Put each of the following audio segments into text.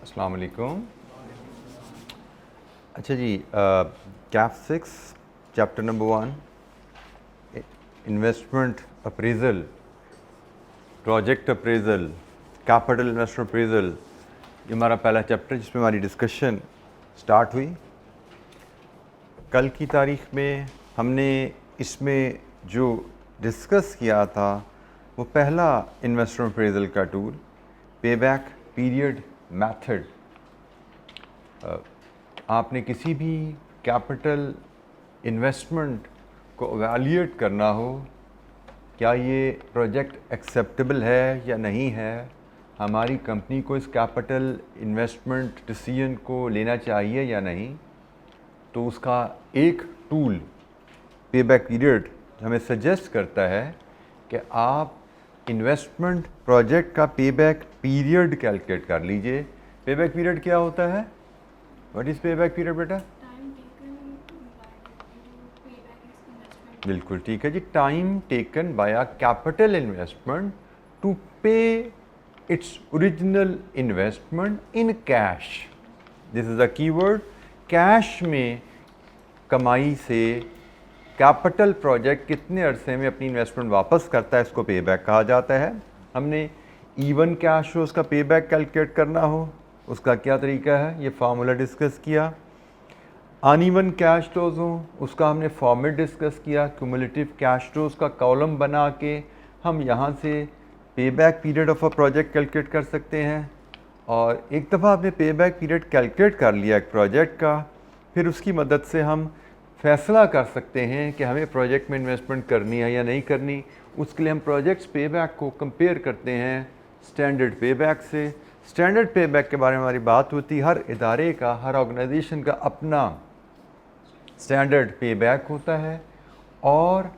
अस्सलाम वालेकुम। अच्छा जी, cap 6 chapter number 1 investment appraisal, project appraisal, capital investment appraisal, ये हमारा पहला चैप्टर जिसमें हमारी डिस्कशन स्टार्ट हुई। कल की तारीख में हमने इसमें जो डिस्कस किया था वो पहला इन्वेस्टमेंट अप्रेजल का टूल पेबैक पीरियड मेथड। आपने किसी भी कैपिटल इन्वेस्टमेंट को एवेल्यूएट करना हो, क्या ये प्रोजेक्ट एक्सेप्टेबल है या नहीं है, हमारी कंपनी को इस कैपिटल इन्वेस्टमेंट डिसीजन को लेना चाहिए या नहीं, तो उसका एक टूल पेबैक पीरियड हमें सजेस्ट करता है कि आप इन्वेस्टमेंट प्रोजेक्ट का पेबैक पीरियड कैलकुलेट कर लीजिए। पेबैक पीरियड क्या होता है? व्हाट इज़ पेबैक पीरियड बेटा? बिल्कुल ठीक है जी, time taken by a capital investment to pay its original investment in cash. This is the keyword. Cash में कमाई से कैपिटल प्रोजेक्ट कितने अरसे में अपनी इन्वेस्टमेंट वापस करता है, इसको पेबैक कहा जाता है। हमने इवन कैश हो उसका पेबैक कैलकुलेट करना हो, उसका क्या तरीका है, ये फार्मूला डिस्कस किया। अनइवन कैश फ्लोज हो उसका हमने फॉर्मेट डिस्कस किया। क्यूमुलेटिव कैश फ्लोज का कॉलम बना के हम यहाँ से payback period of a project calculate कर सकते हैं। और एक दफ़ा आपने पेबैक पीरियड कैलकुलेट कर लिया एक प्रोजेक्ट का, फिर उसकी मदद से हम फैसला कर सकते हैं कि हमें प्रोजेक्ट में इन्वेस्टमेंट करनी है या नहीं करनी। उसके लिए हम प्रोजेक्ट्स पेबैक को कंपेयर करते हैं स्टैंडर्ड पेबैक से। स्टैंडर्ड पेबैक के बारे में हमारी बात होती है, हर इदारे का, हर ऑर्गेनाइजेशन का अपना स्टैंडर्ड पेबैक होता है। और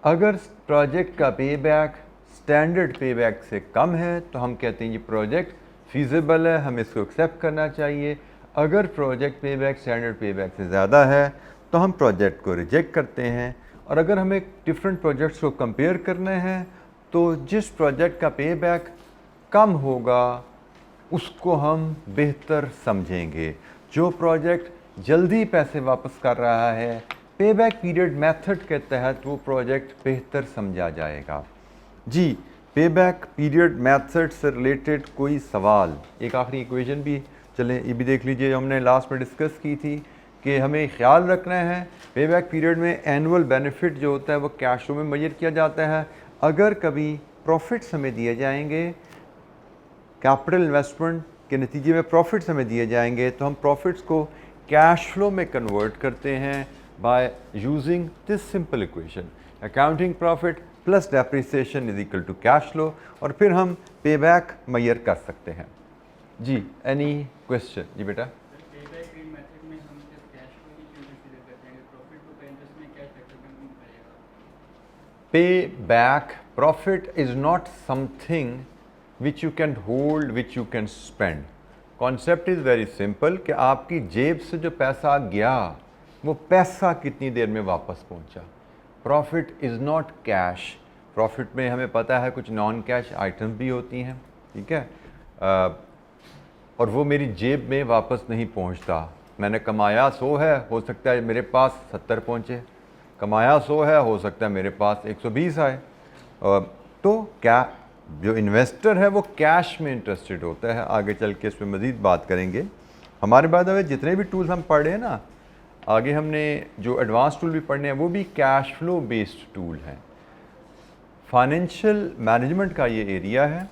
अगर प्रोजेक्ट का पेबैक स्टैंडर्ड पेबैक से कम है तो हम कहते हैं ये प्रोजेक्ट फीजिबल है, हमें इसको एक्सेप्ट करना चाहिए। अगर प्रोजेक्ट पेबैक स्टैंडर्ड पेबैक से ज़्यादा है तो हम प्रोजेक्ट को रिजेक्ट करते हैं। और अगर हमें डिफरेंट प्रोजेक्ट्स को कंपेयर करना है तो जिस प्रोजेक्ट का पेबैक कम होगा उसको हम बेहतर समझेंगे। जो प्रोजेक्ट जल्दी पैसे वापस कर रहा है, पेबैक पीरियड मेथड के तहत वो प्रोजेक्ट बेहतर समझा जाएगा। जी, पेबैक पीरियड मेथड से रिलेटेड कोई सवाल? एक आखिरी इक्वेशन भी चलें ये भी देख लीजिए, जो हमने लास्ट में डिस्कस की थी कि हमें ख्याल रखना है पेबैक पीरियड में एनुअल बेनिफिट जो होता है वो कैश फ्लो में मेजर किया जाता है। अगर कभी प्रॉफिट्स हमें दिए जाएंगे, कैपिटल इन्वेस्टमेंट के नतीजे में प्रॉफिट्स हमें दिए जाएंगे, तो हम प्रॉफिट्स को कैश फ्लो में कन्वर्ट करते हैं by using this simple equation. Accounting profit plus depreciation is equal to cash flow, और फिर हम पेबैक मेजर कर सकते हैं। जी, एनी क्वेश्चन? जी बेटा। Payback profit is not something which you can hold, which you can spend. Concept is very simple कि आपकी जेब से जो पैसा गया वो पैसा कितनी देर में वापस पहुंचा। Profit is not cash. Profit में हमें पता है कुछ नॉन कैश आइटम भी होती हैं, ठीक है, और वो मेरी जेब में वापस नहीं पहुंचता। मैंने कमाया 100 है, हो सकता है मेरे पास 70 पहुंचे। कमाया 100 है, हो सकता है मेरे पास 120 आए। तो क्या जो इन्वेस्टर है वो कैश में इंटरेस्टेड होता है। आगे चल के इस पर मज़ीद बात करेंगे। हमारे बाद अगर जितने भी टूल्स हम पढ़ रहे हैं ना, आगे हमने जो एडवांस टूल भी पढ़ने हैं वो भी कैश फ्लो बेस्ड टूल हैं। फाइनेंशियल मैनेजमेंट का ये एरिया है।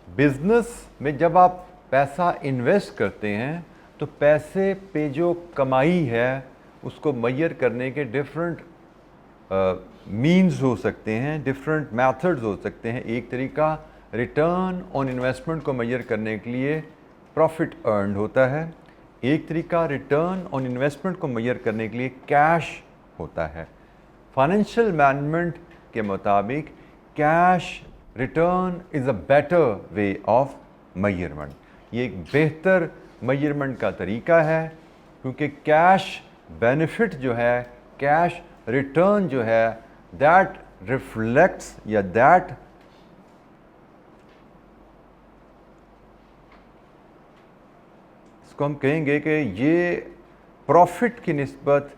बिजनेस में जब आप पैसा इन्वेस्ट करते हैं तो पैसे पे जो कमाई है उसको मेजर करने के डिफरेंट मीन्स हो सकते हैं, डिफरेंट मेथड्स हो सकते हैं। एक तरीका रिटर्न ऑन इन्वेस्टमेंट को मेजर करने के लिए प्रॉफिट अर्न्ड होता है। एक तरीका रिटर्न ऑन इन्वेस्टमेंट को मेजर करने के लिए कैश होता है। फाइनेंशियल मैनेजमेंट के मुताबिक cash return is a better way of measurement. ये एक बेहतर मेजरमेंट का तरीका है, क्योंकि कैश बेनिफिट जो है, कैश रिटर्न जो है, दैट रिफ्लेक्ट्स या दैट इसको हम कहेंगे कि ये प्रॉफिट की निस्बत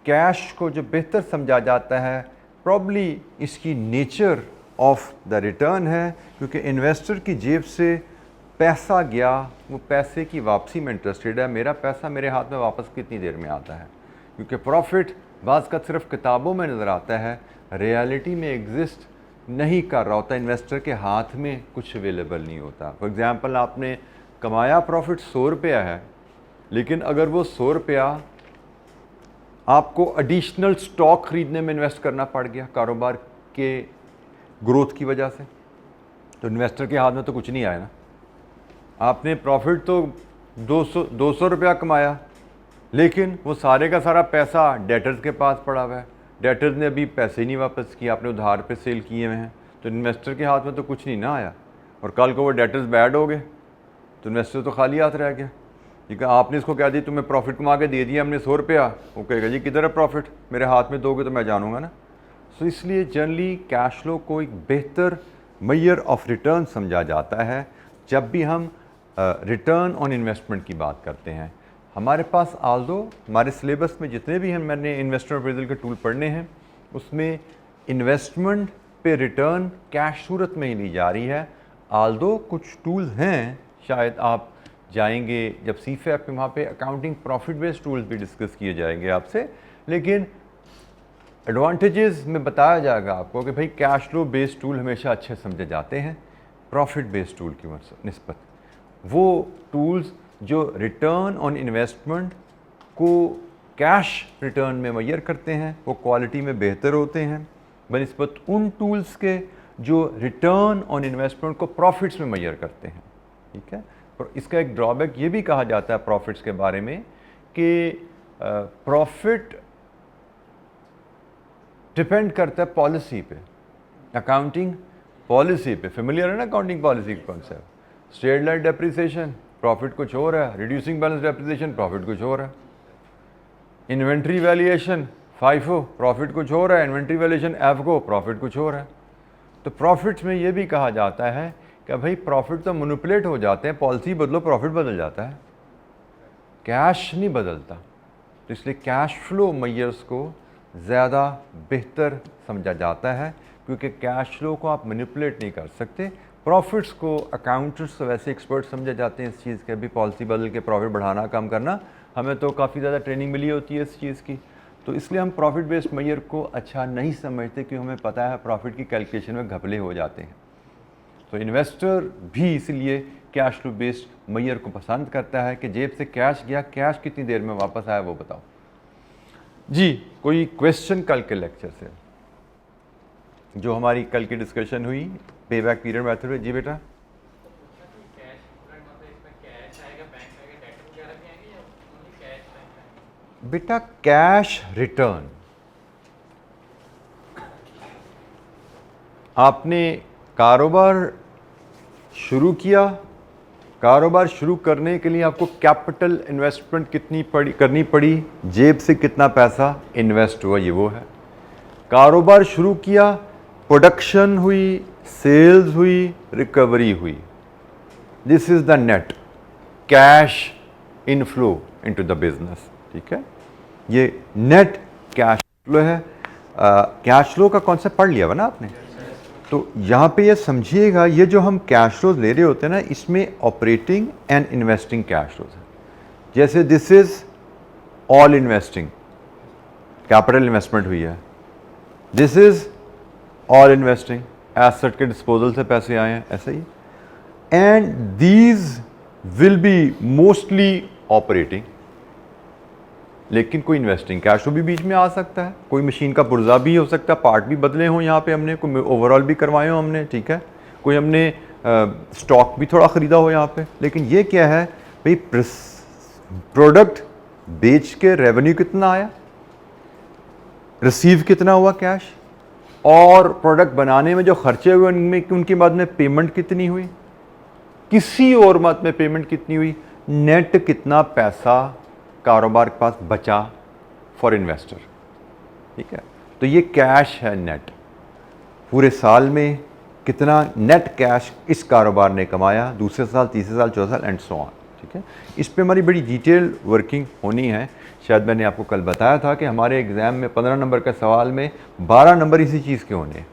कैश को जो बेहतर समझा जाता है, प्रॉब्ली इसकी नेचर ऑफ द रिटर्न है, क्योंकि इन्वेस्टर की जेब से पैसा गया, वो पैसे की वापसी में इंटरेस्टेड है। मेरा पैसा मेरे हाथ में वापस कितनी देर में आता है, क्योंकि प्रॉफिट बाज़ का सिर्फ किताबों में नज़र आता है, रियलिटी में एग्जिस्ट नहीं कर रहा होता। इन्वेस्टर के हाथ में कुछ अवेलेबल नहीं होता। फॉर एग्ज़ाम्पल, आपने कमाया प्रॉफिट 100 रुपया है, लेकिन अगर वो 100 रुपया आपको एडिशनल स्टॉक ख़रीदने में इन्वेस्ट करना पड़ गया कारोबार के ग्रोथ की वजह से, तो इन्वेस्टर के हाथ में तो कुछ नहीं आया ना। आपने प्रॉफिट तो 200 रुपया कमाया, लेकिन वो सारे का सारा पैसा डेटर्स के पास पड़ा हुआ है, डेटर्स ने अभी पैसे नहीं वापस किए, आपने उधार पे सेल किए हुए हैं, तो इन्वेस्टर के हाथ में तो कुछ नहीं ना आया। और कल को वो डेटर्स बैड हो गए तो इन्वेस्टर तो खाली हाथ रह गया। ठीक है, आपने इसको कह दी तुम्हें प्रॉफिट कमा के दे दिया हमने 100 रुपया, वो कहेगा जी किधर है प्रॉफिट, मेरे हाथ में दोगे तो मैं जानूंगा ना। सो इसलिए जनरली कैश फ्लो को एक बेहतर मेजर ऑफ रिटर्न समझा जाता है जब भी हम रिटर्न ऑन इन्वेस्टमेंट की बात करते हैं। हमारे पास आल्दो हमारे सिलेबस में जितने भी हम मैंने इन्वेस्टमेंट अप्रेजल के टूल पढ़ने हैं, उसमें इन्वेस्टमेंट पे रिटर्न कैश सूरत में ही ली जा रही है। आल्दो कुछ टूल्स हैं, शायद आप जाएंगे जब CFAP में, वहाँ पे अकाउंटिंग प्रॉफिट बेस्ड टूल्स भी डिस्कस किए जाएंगे आपसे, लेकिन एडवांटेजेस में बताया जाएगा आपको कि भाई कैश फ्लो बेस्ड टूल हमेशा अच्छे समझे जाते हैं प्रॉफिट बेस्ड टूल की निस्बत। वो टूल्स जो रिटर्न ऑन इन्वेस्टमेंट को कैश रिटर्न में मेजर करते हैं, वो क्वालिटी में बेहतर होते हैं बनिस्बत उन टूल्स के जो रिटर्न ऑन इन्वेस्टमेंट को प्रॉफिट्स में मेजर करते हैं। ठीक है, और इसका एक ड्रॉबैक ये भी कहा जाता है प्रॉफिट्स के बारे में कि प्रॉफिट डिपेंड करता है पॉलिसी पे, अकाउंटिंग पॉलिसी पे। फेमिलियर है ना अकाउंटिंग पॉलिसी का concept. Straight line depreciation profit कुछ और है, रिड्यूसिंग बैलेंस डेप्रिसिएशन प्रॉफिट कुछ और है, इन्वेंट्री वैल्यूएशन FIFO प्रॉफिट कुछ और है, इन्वेंट्री वैल्यूएशन FGO प्रॉफिट कुछ और है। तो प्रॉफिट्स में ये भी कहा जाता है कि भाई प्रॉफिट तो मैनिपुलेट हो जाते हैं, पॉलिसी बदलो प्रॉफिट बदल जाता है, कैश नहीं बदलता। तो इसलिए कैश फ्लो मेजर्स को ज़्यादा बेहतर समझा जाता है, क्योंकि कैश फ्लो को आप मैनिपुलेट नहीं कर सकते। प्रॉफिट्स को अकाउंटेंट्स तो वैसे एक्सपर्ट समझे जाते हैं इस चीज़ के, भी पॉलिसी बदल के प्रॉफिट बढ़ाना कम करना, हमें तो काफ़ी ज़्यादा ट्रेनिंग मिली होती है इस चीज़ की। तो इसलिए हम प्रॉफिट बेस्ड मेजर को अच्छा नहीं समझते, क्योंकि हमें पता है प्रॉफिट की कैलकुलेशन में घपले हो जाते हैं। तो इन्वेस्टर भी इसलिए कैश फ्लो बेस्ड मेजर को पसंद करता है कि जेब से कैश गया, कैश कितनी देर में वापस आया वो बताओ जी। कोई क्वेश्चन कल के लेक्चर से, जो हमारी कल की डिस्कशन हुई पे बैक पीरियड मेथड में? जी बेटा, बेटा कैश रिटर्न आपने कारोबार शुरू किया, कारोबार शुरू करने के लिए आपको कैपिटल इन्वेस्टमेंट कितनी करनी पड़ी, जेब से कितना पैसा इन्वेस्ट हुआ, ये वो है। कारोबार शुरू किया, प्रोडक्शन हुई, सेल्स हुई, रिकवरी हुई, this is the net cash inflow into the business. ठीक है, ये नेट कैश फ्लो है। कैश फ्लो का कॉन्सेप्ट पढ़ लिया हुआ ना आपने? तो यहाँ पे ये समझिएगा, ये जो हम कैश फ्लोज ले रहे होते हैं ना, इसमें operating and investing cash flows है। जैसे this is all investing, capital investment हुई है, this is all investing, asset के डिस्पोजल से पैसे आए हैं, ऐसा ही। And these will be mostly operating, लेकिन कोई इन्वेस्टिंग कैश फ्लो भी बीच में आ सकता है, कोई मशीन का पुर्जा भी हो सकता है, पार्ट भी बदले हों यहाँ पे हमने, कोई ओवरऑल भी करवाए हों हमने, ठीक है, कोई हमने स्टॉक भी थोड़ा ख़रीदा हो यहाँ पे। लेकिन ये क्या है भाई, प्रोडक्ट बेच के रेवेन्यू कितना आया, रिसीव कितना हुआ कैश, और प्रोडक्ट बनाने में जो खर्चे हुए उनमें उनके बाद में पेमेंट कितनी हुई, किसी और मत में पेमेंट कितनी हुई, नेट कितना पैसा कारोबार के पास बचा फॉर इन्वेस्टर। ठीक है, तो ये कैश है नेट, पूरे साल में कितना नेट कैश इस कारोबार ने कमाया, दूसरे साल, तीसरे साल, चौथे साल एंड सो ऑन। ठीक है, इस पे हमारी बड़ी डिटेल वर्किंग होनी है। शायद मैंने आपको कल बताया था कि हमारे एग्ज़ाम में 15 नंबर का सवाल में 12 नंबर इसी चीज़ के होने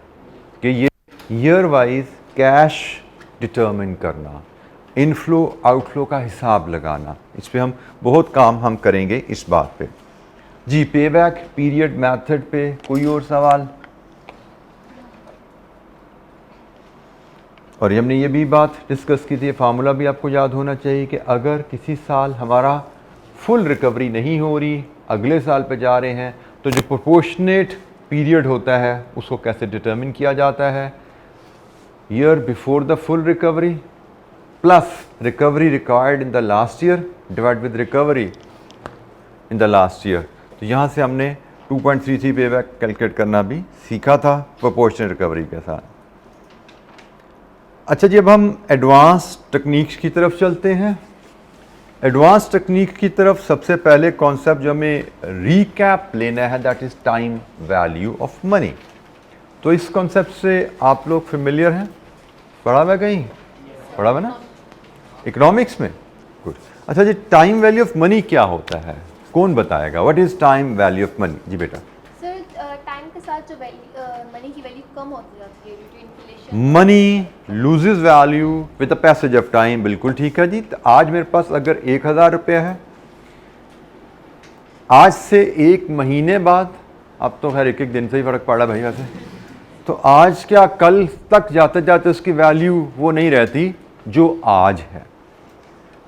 कि ये ईयर वाइज कैश डिटर्मिन करना, इनफ्लो आउटफ्लो का हिसाब लगाना, इस पे हम बहुत काम हम करेंगे इस बात पे। जी, पे बैक पीरियड मेथड पे कोई और सवाल? और हमने ये भी बात डिस्कस की थी, फार्मूला भी आपको याद होना चाहिए कि अगर किसी साल हमारा फुल रिकवरी नहीं हो रही, अगले साल पे जा रहे हैं, तो जो प्रोपोर्शनेट पीरियड होता है उसको कैसे डिटर्मिन किया जाता है? Year before the full recovery plus recovery required in the last year divide with recovery in the last year. तो यहाँ से हमने 2.33 पे बैक कैलकुलेट करना भी सीखा था प्रोपोर्शनल रिकवरी के साथ। अच्छा जी, अब हम एडवांस टेक्निक्स की तरफ चलते हैं। एडवांस टेक्निक की तरफ सबसे पहले कॉन्सेप्ट जो हमें रीकैप लेना है that is time value of money. तो इस कॉन्सेप्ट से आप लोग फेमिलियर हैं? पढ़ा हुआ कहीं? पढ़ा हुआ ना इकोनॉमिक्स में? गुड। अच्छा जी, टाइम वैल्यू ऑफ मनी क्या होता है, कौन बताएगा? What is time value of money? जी बेटा। सर, टाइम के साथ जो मनी की वैल्यू कम होती जाती है due to inflation. Money loses value with the passage of time, बिल्कुल ठीक है जी। तो आज मेरे पास अगर 1000 रुपया है, आज से 1 महीने बाद, अब तो खैर एक दिन से ही फर्क पड़ा भाई वैसे, तो आज क्या कल तक जाते जाते उसकी वैल्यू वो नहीं रहती जो आज है।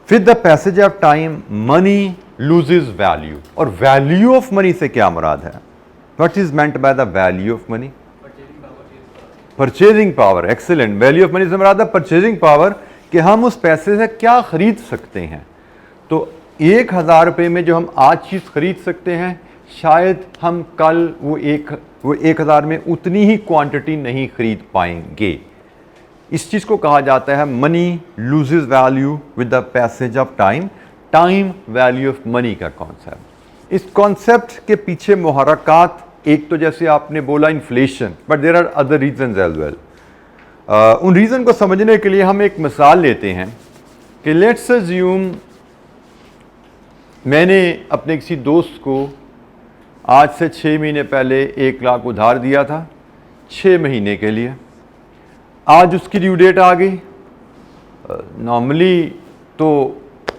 With the passage of time money loses value. और वैल्यू ऑफ मनी से क्या मुराद है? What is meant by the value of money? Purchasing power. Excellent. Value of money से मुराद है परचेजिंग पावर, कि हम उस पैसे से क्या खरीद सकते हैं। तो 1000 रुपये में जो हम आज चीज़ खरीद सकते हैं, शायद हम कल वो 1000 में उतनी ही क्वांटिटी नहीं खरीद पाएंगे। इस चीज़ को कहा जाता है money loses value with the passage of time, time value of money का कॉन्सेप्ट। इस कॉन्सेप्ट के पीछे मुहर्रकात, एक तो जैसे आपने बोला inflation, but there are other reasons as well. उन रीज़न को समझने के लिए हम एक मिसाल लेते हैं कि लेट्स अज्यूम मैंने अपने किसी दोस्त को आज से 6 महीने पहले 1 लाख उधार दिया था 6 महीने के लिए। आज उसकी ड्यू डेट आ गई। नॉर्मली तो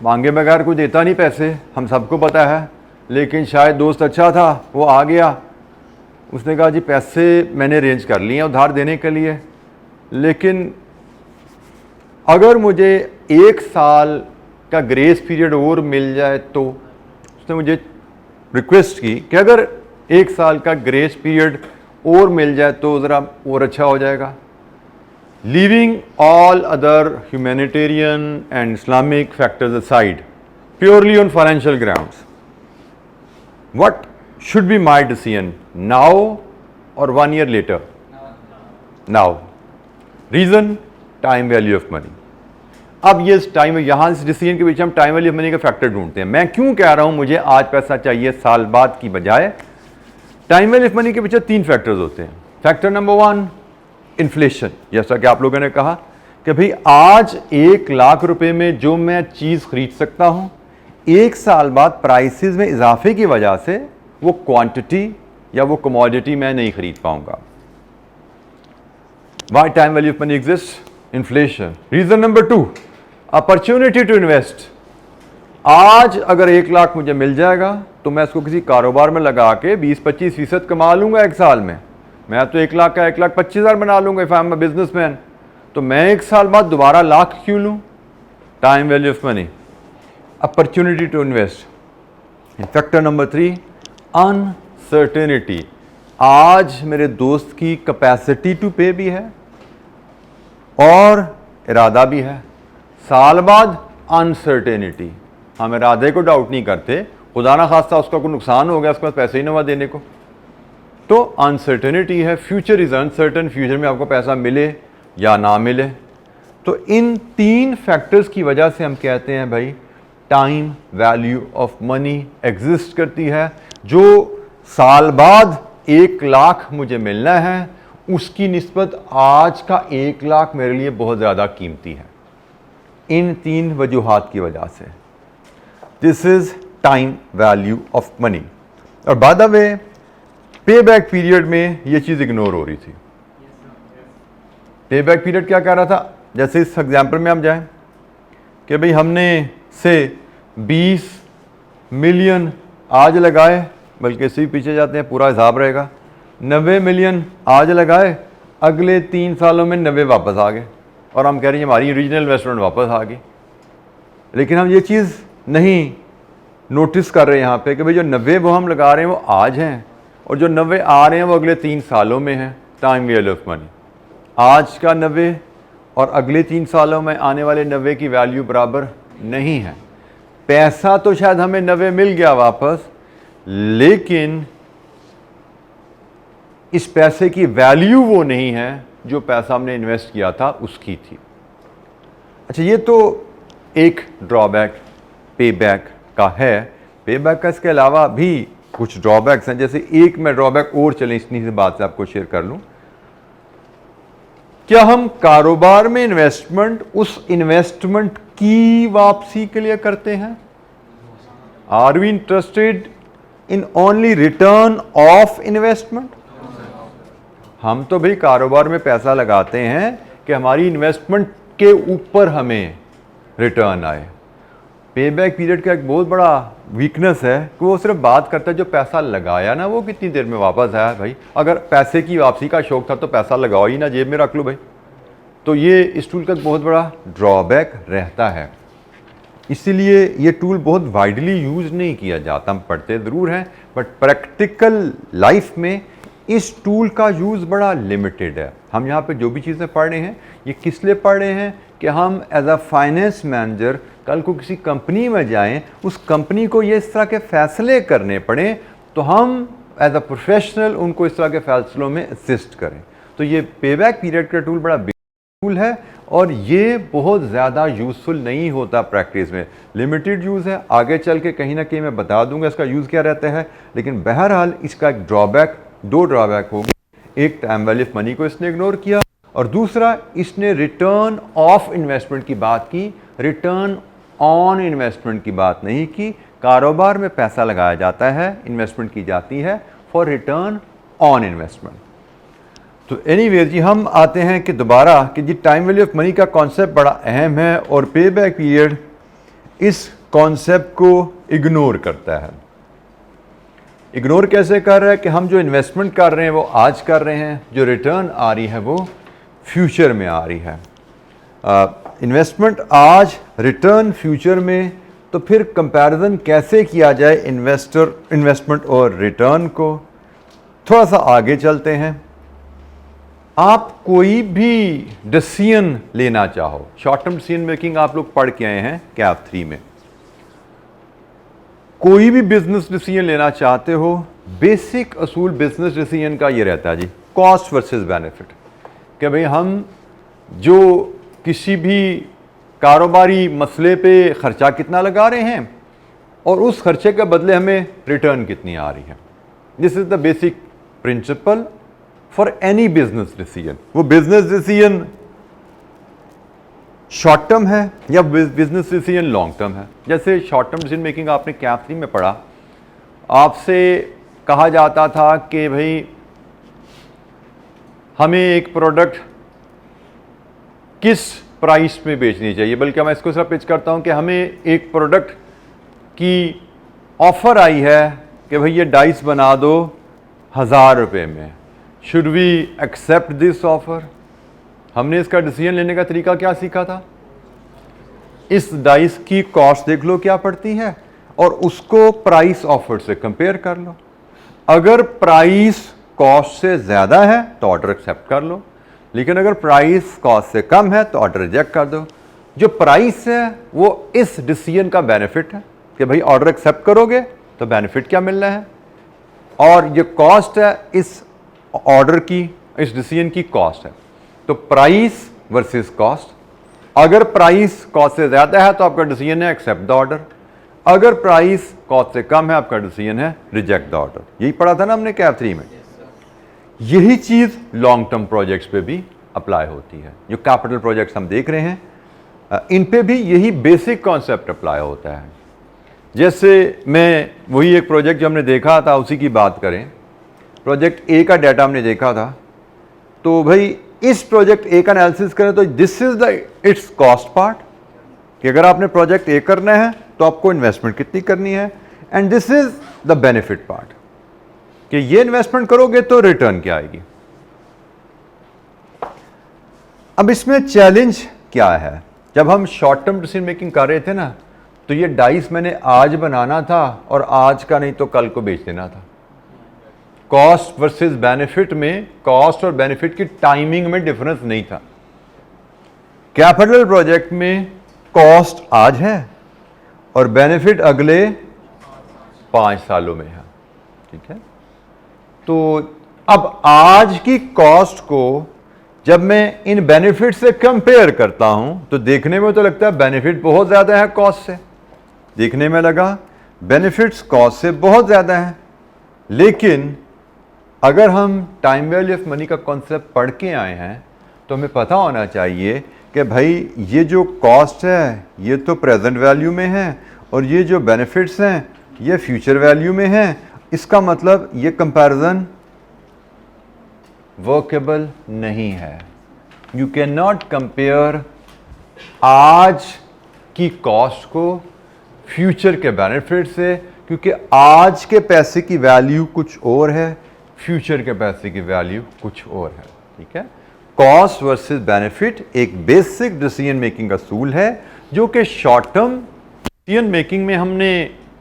मांगे बगैर कोई देता नहीं पैसे, हम सबको पता है, लेकिन शायद दोस्त अच्छा था, वो आ गया, उसने कहा जी पैसे मैंने अरेंज कर लिए हैं उधार देने के लिए, लेकिन अगर मुझे 1 साल का ग्रेस पीरियड और मिल जाए तो। उसने मुझे रिक्वेस्ट की कि अगर 1 साल का ग्रेस पीरियड और मिल जाए तो ज़रा और अच्छा हो जाएगा। Leaving all other humanitarian and Islamic factors aside, purely on financial grounds, what should be my decision now or 1 year later? Now. Reason? Time value of money. अब ये टाइम, यहाँ इस डिसीजन के पीछे हम टाइम वैल्यू ऑफ मनी का factor ढूंढते हैं। मैं क्यों कह रहा हूँ मुझे आज पैसा चाहिए साल बाद की बजाय? टाइम वैल्यू ऑफ मनी के पीछे 3 फैक्टर्स होते हैं। फैक्टर नंबर 1 इन्फ्लेशन, जैसा कि आप लोगों ने कहा कि भाई आज 1 लाख रुपए में जो मैं चीज़ खरीद सकता हूँ, 1 साल बाद प्राइसेस में इजाफे की वजह से वो क्वांटिटी या वो कमोडिटी मैं नहीं खरीद पाऊंगा। Why time value of money exists? Inflation. Reason number 2, opportunity to invest. आज अगर 1 लाख मुझे मिल जाएगा तो मैं इसको किसी कारोबार में लगा के 20-25% कमा लूंगा 1 साल में। मैं तो 1 लाख का 1,25,000 बना लूंगा if I am a businessman. तो मैं 1 साल बाद दोबारा लाख क्यों लूं? Time value of money, opportunity to invest. Factor number 3 uncertainty. आज मेरे दोस्त की कैपेसिटी टू पे भी है और इरादा भी है, साल बाद अनसर्टेनिटी। हम इरादे को डाउट नहीं करते, खुदा ना खास्ता उसका कोई नुकसान हो गया, उसके पास पैसे ही ना हुआ देने को, तो अनसर्टेनिटी है। फ्यूचर इज अनसर्टन, फ्यूचर में आपको पैसा मिले या ना मिले। तो इन 3 फैक्टर्स की वजह से हम कहते हैं भाई time value of money exist करती है। जो साल बाद 1 लाख मुझे मिलना है, उसकी निस्बत आज का 1 लाख मेरे लिए बहुत ज़्यादा कीमती है। इन 3 वजूहात की वजह से। This is time value of money. और बाय द वे पे बैक पीरियड में ये चीज़ इग्नोर हो रही थी। पे बैक पीरियड क्या कह रहा था, जैसे इस एग्जाम्पल में हम जाएं कि भाई हमने से 20 मिलियन आज लगाए, बल्कि इससे भी पीछे जाते हैं, पूरा हिसाब रहेगा, 90 मिलियन आज लगाए, अगले 3 सालों में 90 वापस आ गए, और हम कह रहे हैं हमारी ओरिजिनल इन्वेस्टमेंट वापस आ गई। लेकिन हम ये चीज़ नहीं नोटिस कर रहे हैं यहाँ पे कि भाई जो 90 वो हम लगा रहे हैं वो आज हैं, और जो 90 आ रहे हैं वो अगले 3 सालों में हैं। टाइम वैल्यू ऑफ मनी, आज का 90 और अगले 3 सालों में आने वाले 90 की वैल्यू बराबर नहीं है। पैसा तो शायद हमें 90 मिल गया वापस, लेकिन इस पैसे की वैल्यू वो नहीं है जो पैसा हमने इन्वेस्ट किया था उसकी थी। अच्छा, ये तो एक ड्रॉबैक पे बैक का है। पे बैक का इसके अलावा भी कुछ ड्रॉबैक्स हैं। जैसे एक मैं ड्रॉबैक और चलें इतनी सी बात से आपको शेयर कर लूं, क्या हम कारोबार में इन्वेस्टमेंट उस इन्वेस्टमेंट की वापसी के लिए करते हैं? Are we interested in only return of investment? हम तो भाई कारोबार में पैसा लगाते हैं कि हमारी इन्वेस्टमेंट के ऊपर हमें रिटर्न आए। पे बैक पीरियड का एक बहुत बड़ा वीकनेस है कि वो सिर्फ बात करता है जो पैसा लगाया ना वो कितनी देर में वापस आया। भाई अगर पैसे की वापसी का शौक था तो पैसा लगाओ ही ना, जेब में रख लो भाई। तो ये इस टूल का बहुत बड़ा ड्रॉबैक रहता है, इसीलिए ये टूल बहुत वाइडली यूज़ नहीं किया जाता। हम पढ़ते ज़रूर हैं बट प्रैक्टिकल लाइफ में इस टूल का यूज़ बड़ा लिमिटेड है। हम यहाँ पे जो भी चीज़ें पढ़ रहे हैं ये किस लिए पढ़ रहे हैं कि हम एज अ फाइनेंस मैनेजर कल को किसी कंपनी में जाएं, उस कंपनी को ये इस तरह के फैसले करने पड़े तो हम एज अ प्रोफेशनल उनको इस तरह के फैसलों में असिस्ट करें। तो ये पे बैक पीरियड का टूल बड़ा टूल है और ये बहुत ज़्यादा यूज़फुल नहीं होता प्रैक्टिस में, लिमिटेड यूज़ है। आगे चल के कहीं ना कहीं मैं बता दूंगा इसका यूज़ क्या रहता है, लेकिन बहरहाल इसका एक ड्रॉबैक, 2 ड्रॉबैक होगी। एक, टाइम वैल्यू ऑफ मनी को इसने इग्नोर किया, और दूसरा इसने रिटर्न ऑफ इन्वेस्टमेंट की बात की, रिटर्न ऑन इन्वेस्टमेंट की बात नहीं की। कारोबार में पैसा लगाया जाता है, इन्वेस्टमेंट की जाती है फॉर रिटर्न ऑन इन्वेस्टमेंट। तो एनीवेज जी हम आते हैं कि दोबारा कि जी टाइम वैल्यू ऑफ मनी का कॉन्सेप्ट बड़ा अहम है और पे बैक पीरियड इस कॉन्सेप्ट को इग्नोर करता है। इग्नोर कैसे कर रहा है कि हम जो इन्वेस्टमेंट कर रहे हैं वो आज कर रहे हैं, जो रिटर्न आ रही है वो फ्यूचर में आ रही है। इन्वेस्टमेंट आज, रिटर्न फ्यूचर में, तो फिर कंपैरिजन कैसे किया जाए इन्वेस्टमेंट और रिटर्न को? थोड़ा सा आगे चलते हैं। आप कोई भी डिसीजन लेना चाहो, शॉर्ट टर्म डिसीजन मेकिंग आप लोग पढ़ के आए हैं कैप 3 में, कोई भी बिजनेस डिसीजन लेना चाहते हो, बेसिक असूल बिजनेस डिसीजन का ये रहता है जी, कॉस्ट वर्सेस बेनिफिट। कि भाई हम जो किसी भी कारोबारी मसले पे ख़र्चा कितना लगा रहे हैं और उस खर्चे के बदले हमें रिटर्न कितनी आ रही है। This is the basic principle for any business decision. वो बिजनेस डिसीजन शॉर्ट टर्म है या बिजनेस डिसीजन लॉन्ग टर्म है। जैसे शॉर्ट टर्म डिसीजन मेकिंग आपने कैप 3 में पढ़ा, आपसे कहा जाता था कि भाई हमें एक प्रोडक्ट किस प्राइस में बेचनी चाहिए, बल्कि मैं इसको सिर्फ पिच करता हूं कि हमें एक प्रोडक्ट की ऑफर आई है कि भाई ये डाइस बना दो 1000 रुपये में, should we accept this offer? हमने इसका डिसीजन लेने का तरीका क्या सीखा था? इस डाइस की कॉस्ट देख लो क्या पड़ती है और उसको प्राइस ऑफर से कंपेयर कर लो। अगर प्राइस कॉस्ट से ज़्यादा है तो ऑर्डर एक्सेप्ट कर लो, लेकिन अगर प्राइस कॉस्ट से कम है तो ऑर्डर रिजेक्ट कर दो। जो प्राइस है वो इस डिसीजन का बेनिफिट है कि भाई ऑर्डर एक्सेप्ट करोगे तो बेनिफिट क्या मिल रहा है, और ये कॉस्ट है इस ऑर्डर की, इस डिसीजन की कॉस्ट है। तो प्राइस वर्सेस कॉस्ट, अगर प्राइस कॉस्ट से ज़्यादा है तो आपका डिसीजन है एक्सेप्ट द ऑर्डर, अगर प्राइस कॉस्ट से कम है आपका डिसीजन है रिजेक्ट द ऑर्डर। यही पढ़ा था ना हमने कैप 3 में। यही चीज़ लॉन्ग टर्म प्रोजेक्ट्स पे भी अप्लाई होती है। जो कैपिटल प्रोजेक्ट्स हम देख रहे हैं, इन पे भी यही बेसिक कॉन्सेप्ट अप्लाई होता है। जैसे मैं वही एक प्रोजेक्ट जो हमने देखा था उसी की बात करें, प्रोजेक्ट ए का डाटा हमने देखा था, तो भाई इस प्रोजेक्ट ए का एनालिसिस करें तो this is the it's cost part, कि अगर आपने प्रोजेक्ट ए करना है तो आपको इन्वेस्टमेंट कितनी करनी है, and this is the benefit part, कि ये इन्वेस्टमेंट करोगे तो रिटर्न क्या आएगी। अब इसमें चैलेंज क्या है, जब हम शॉर्ट टर्म डिसीजन मेकिंग कर रहे थे ना, तो ये डाइस मैंने आज बनाना था और आज का नहीं तो कल को बेच देना था। कॉस्ट वर्सेस बेनिफिट में, कॉस्ट और बेनिफिट की टाइमिंग में डिफरेंस नहीं था। कैपिटल प्रोजेक्ट में कॉस्ट आज है और बेनिफिट अगले 5 सालों में है, ठीक है। तो अब आज की कॉस्ट को जब मैं इन बेनिफिट से कंपेयर करता हूं तो देखने में तो लगता है बेनिफिट बहुत ज्यादा है कॉस्ट से, देखने में लगा बेनिफिट्स कॉस्ट से बहुत ज्यादा है। लेकिन अगर हम टाइम वैल्यू ऑफ मनी का कॉन्सेप्ट पढ़ के आए हैं तो हमें पता होना चाहिए कि भाई ये जो कॉस्ट है ये तो प्रेजेंट वैल्यू में है और ये जो बेनिफिट्स हैं ये फ्यूचर वैल्यू में है। इसका मतलब ये कंपैरिजन वर्केबल नहीं है। यू कैन नॉट कंपेयर आज की कॉस्ट को फ्यूचर के बेनिफिट से, क्योंकि आज के पैसे की वैल्यू कुछ और है, फ्यूचर के पैसे की वैल्यू कुछ और है, ठीक है। कॉस्ट वर्सेस बेनिफिट एक बेसिक डिसीजन मेकिंग का असूल है जो कि शॉर्ट टर्म डिसीजन मेकिंग में हमने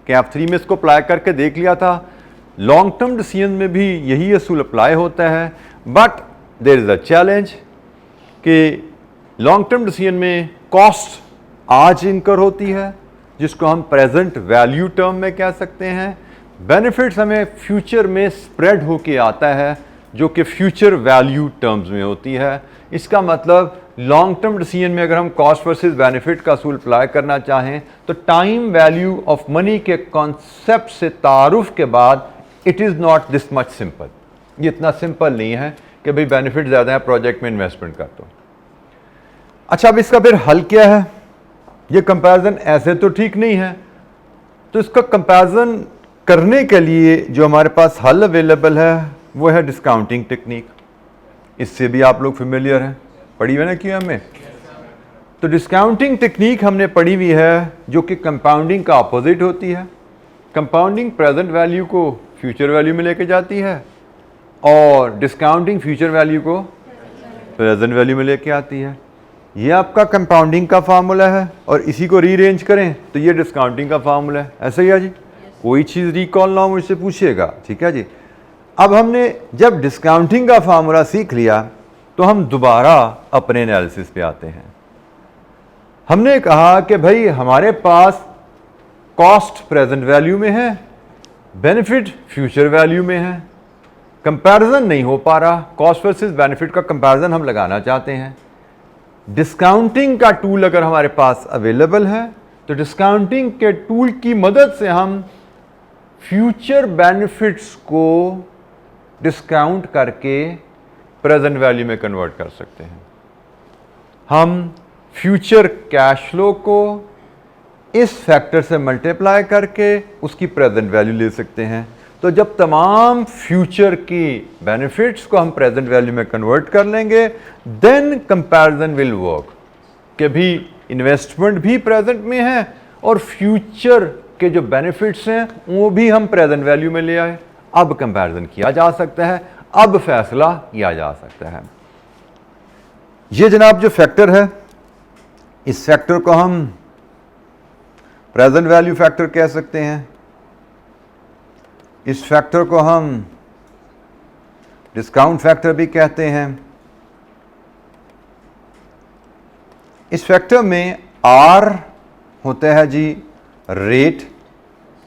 कैप 3 में इसको अप्लाई करके देख लिया था। लॉन्ग टर्म डिसीजन में भी यही असूल अप्लाई होता है, but there is a challenge कि लॉन्ग टर्म डिसीजन में कॉस्ट आज इनकर होती है जिसको हम प्रेजेंट वैल्यू टर्म में कह सकते हैं, बेनिफिट्स हमें फ्यूचर में स्प्रेड होके आता है जो कि फ्यूचर वैल्यू टर्म्स में होती है। इसका मतलब लॉन्ग टर्म डिसीजन में अगर हम कॉस्ट वर्सेस बेनिफिट का असूल अप्लाई करना चाहें तो टाइम वैल्यू ऑफ मनी के कॉन्सेप्ट से तारुफ के बाद it is not this much simple. ये इतना सिंपल नहीं है कि भाई बेनिफिट ज़्यादा है प्रोजेक्ट में इन्वेस्टमेंट कर दो। अच्छा, अब इसका फिर हल क्या है? ये कंपैरिजन ऐसे तो ठीक नहीं है, तो इसका कंपैरिजन करने के लिए जो हमारे पास हल अवेलेबल है वो है डिस्काउंटिंग टेक्निक। इससे भी आप लोग फेमिलियर हैं, पढ़ी हुई ना कि हमें। तो डिस्काउंटिंग टेक्निक हमने पढ़ी हुई है जो कि कंपाउंडिंग का अपोजिट होती है। कंपाउंडिंग प्रेजेंट वैल्यू को फ्यूचर वैल्यू में लेके जाती है और डिस्काउंटिंग फ्यूचर वैल्यू को प्रेजेंट वैल्यू में लेके आती है। ये आपका कंपाउंडिंग का फार्मूला है और इसी को रीअरेंज करें तो ये डिस्काउंटिंग का फार्मूला है। ऐसा ही है जी, कोई चीज़ रिकॉल ना हो मुझसे पूछिएगा, ठीक है जी। अब हमने जब डिस्काउंटिंग का फार्मूला सीख लिया तो हम दोबारा अपने एनालिसिस पे आते हैं। हमने कहा कि भाई हमारे पास कॉस्ट प्रेजेंट वैल्यू में है, बेनिफिट फ्यूचर वैल्यू में है, कंपैरिजन नहीं हो पा रहा, कॉस्ट वर्सेस बेनिफिट का कंपैरिजन हम लगाना चाहते हैं। डिस्काउंटिंग का टूल अगर हमारे पास अवेलेबल है तो डिस्काउंटिंग के टूल की मदद से हम फ्यूचर बेनिफिट्स को डिस्काउंट करके प्रेजेंट वैल्यू में कन्वर्ट कर सकते हैं। हम फ्यूचर कैश फ्लो को इस फैक्टर से मल्टीप्लाई करके उसकी प्रेजेंट वैल्यू ले सकते हैं। तो जब तमाम फ्यूचर की बेनिफिट्स को हम प्रेजेंट वैल्यू में कन्वर्ट कर लेंगे, देन कंपैरिजन विल वर्क कि भी इन्वेस्टमेंट भी प्रेजेंट में है और फ्यूचर के जो बेनिफिट्स हैं वो भी हम प्रेजेंट वैल्यू में ले आए। अब कंपैरिजन किया जा सकता है, अब फैसला किया जा सकता है। ये जनाब जो फैक्टर है, इस फैक्टर को हम प्रेजेंट वैल्यू फैक्टर कह सकते हैं, इस फैक्टर को हम डिस्काउंट फैक्टर भी कहते हैं। इस फैक्टर में आर होता है जी रेट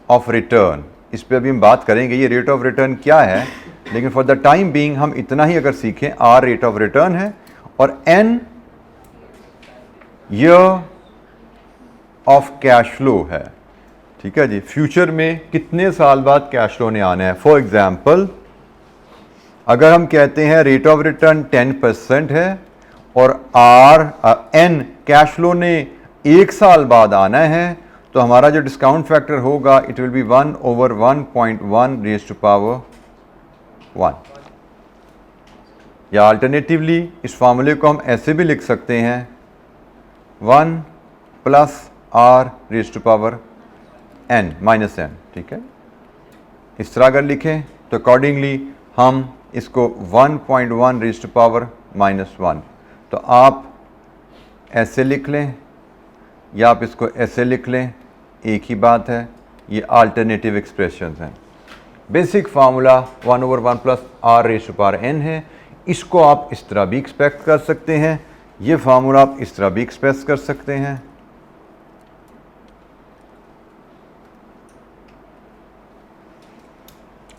ऑफ रिटर्न। इस पे अभी हम बात करेंगे ये रेट ऑफ रिटर्न क्या है, लेकिन फॉर द टाइम बीइंग हम इतना ही अगर सीखें, आर रेट ऑफ रिटर्न है और an year of cash flow है, ठीक है जी। फ्यूचर में कितने साल बाद कैश फ्लो ने आना है। फॉर एग्जाम्पल अगर हम कहते हैं रेट ऑफ रिटर्न 10% है और n कैश फ्लो ने 1 साल बाद आना है, तो हमारा जो डिस्काउंट फैक्टर होगा it will be 1/1.1 raise to power 1। या अल्टरनेटिवली इस फार्मूले को हम ऐसे भी लिख सकते हैं 1 + r raise to power n -n, ठीक है। इस तरह अगर लिखें तो अकॉर्डिंगली हम इसको 1.1 रेज़ टू पावर -1, तो आप ऐसे लिख लें या आप इसको ऐसे लिख लें, एक ही बात है। ये अल्टरनेटिव एक्सप्रेशंस हैं। Basic formula 1/1 + r raise to power n है। इसको आप इस तरह भी एक्सपेक्ट कर सकते हैं, ये फार्मूला आप इस तरह भी एक्सप्रेस कर सकते हैं।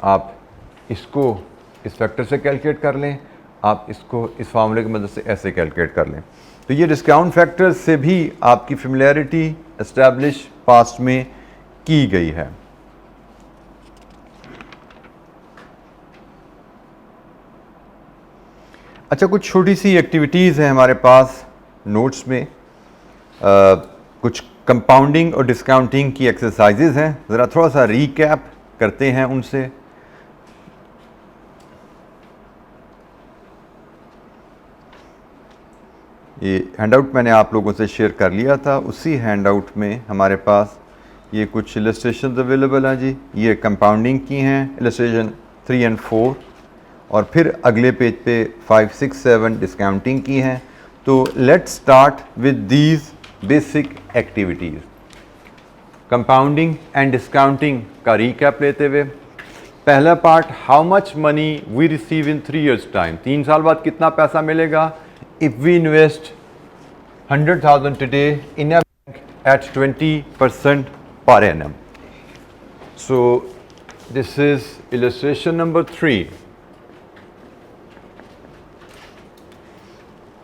आप इसको इस फैक्टर से कैलकुलेट कर लें, आप इसको इस फार्मूले की मदद से ऐसे कैलकुलेट कर लें। तो ये डिस्काउंट फैक्टर से भी आपकी फेमिलियरिटी एस्टैब्लिश पास्ट में की गई है। अच्छा, कुछ छोटी सी एक्टिविटीज़ हैं हमारे पास नोट्स में। कुछ कंपाउंडिंग और डिस्काउंटिंग की एक्सरसाइजेज हैं, ज़रा थोड़ा सा रीकैप करते हैं उनसे। ये हैंडआउट मैंने आप लोगों से शेयर कर लिया था, उसी हैंडआउट में हमारे पास ये कुछ इलस्ट्रेशन अवेलेबल हैं जी। ये कंपाउंडिंग की हैं, इलस्ट्रेशन 3 और 4, और फिर अगले पेज पे 5, 6, 7 डिस्काउंटिंग की हैं। तो let's start with these basic activities. Compounding and discounting का रीकैप लेते हुए, पहला part, how much money we receive in 3 years time. 3 साल बाद कितना पैसा मिलेगा if we invest 100,000 today in a bank at 20% per annum. So this is illustration number 3।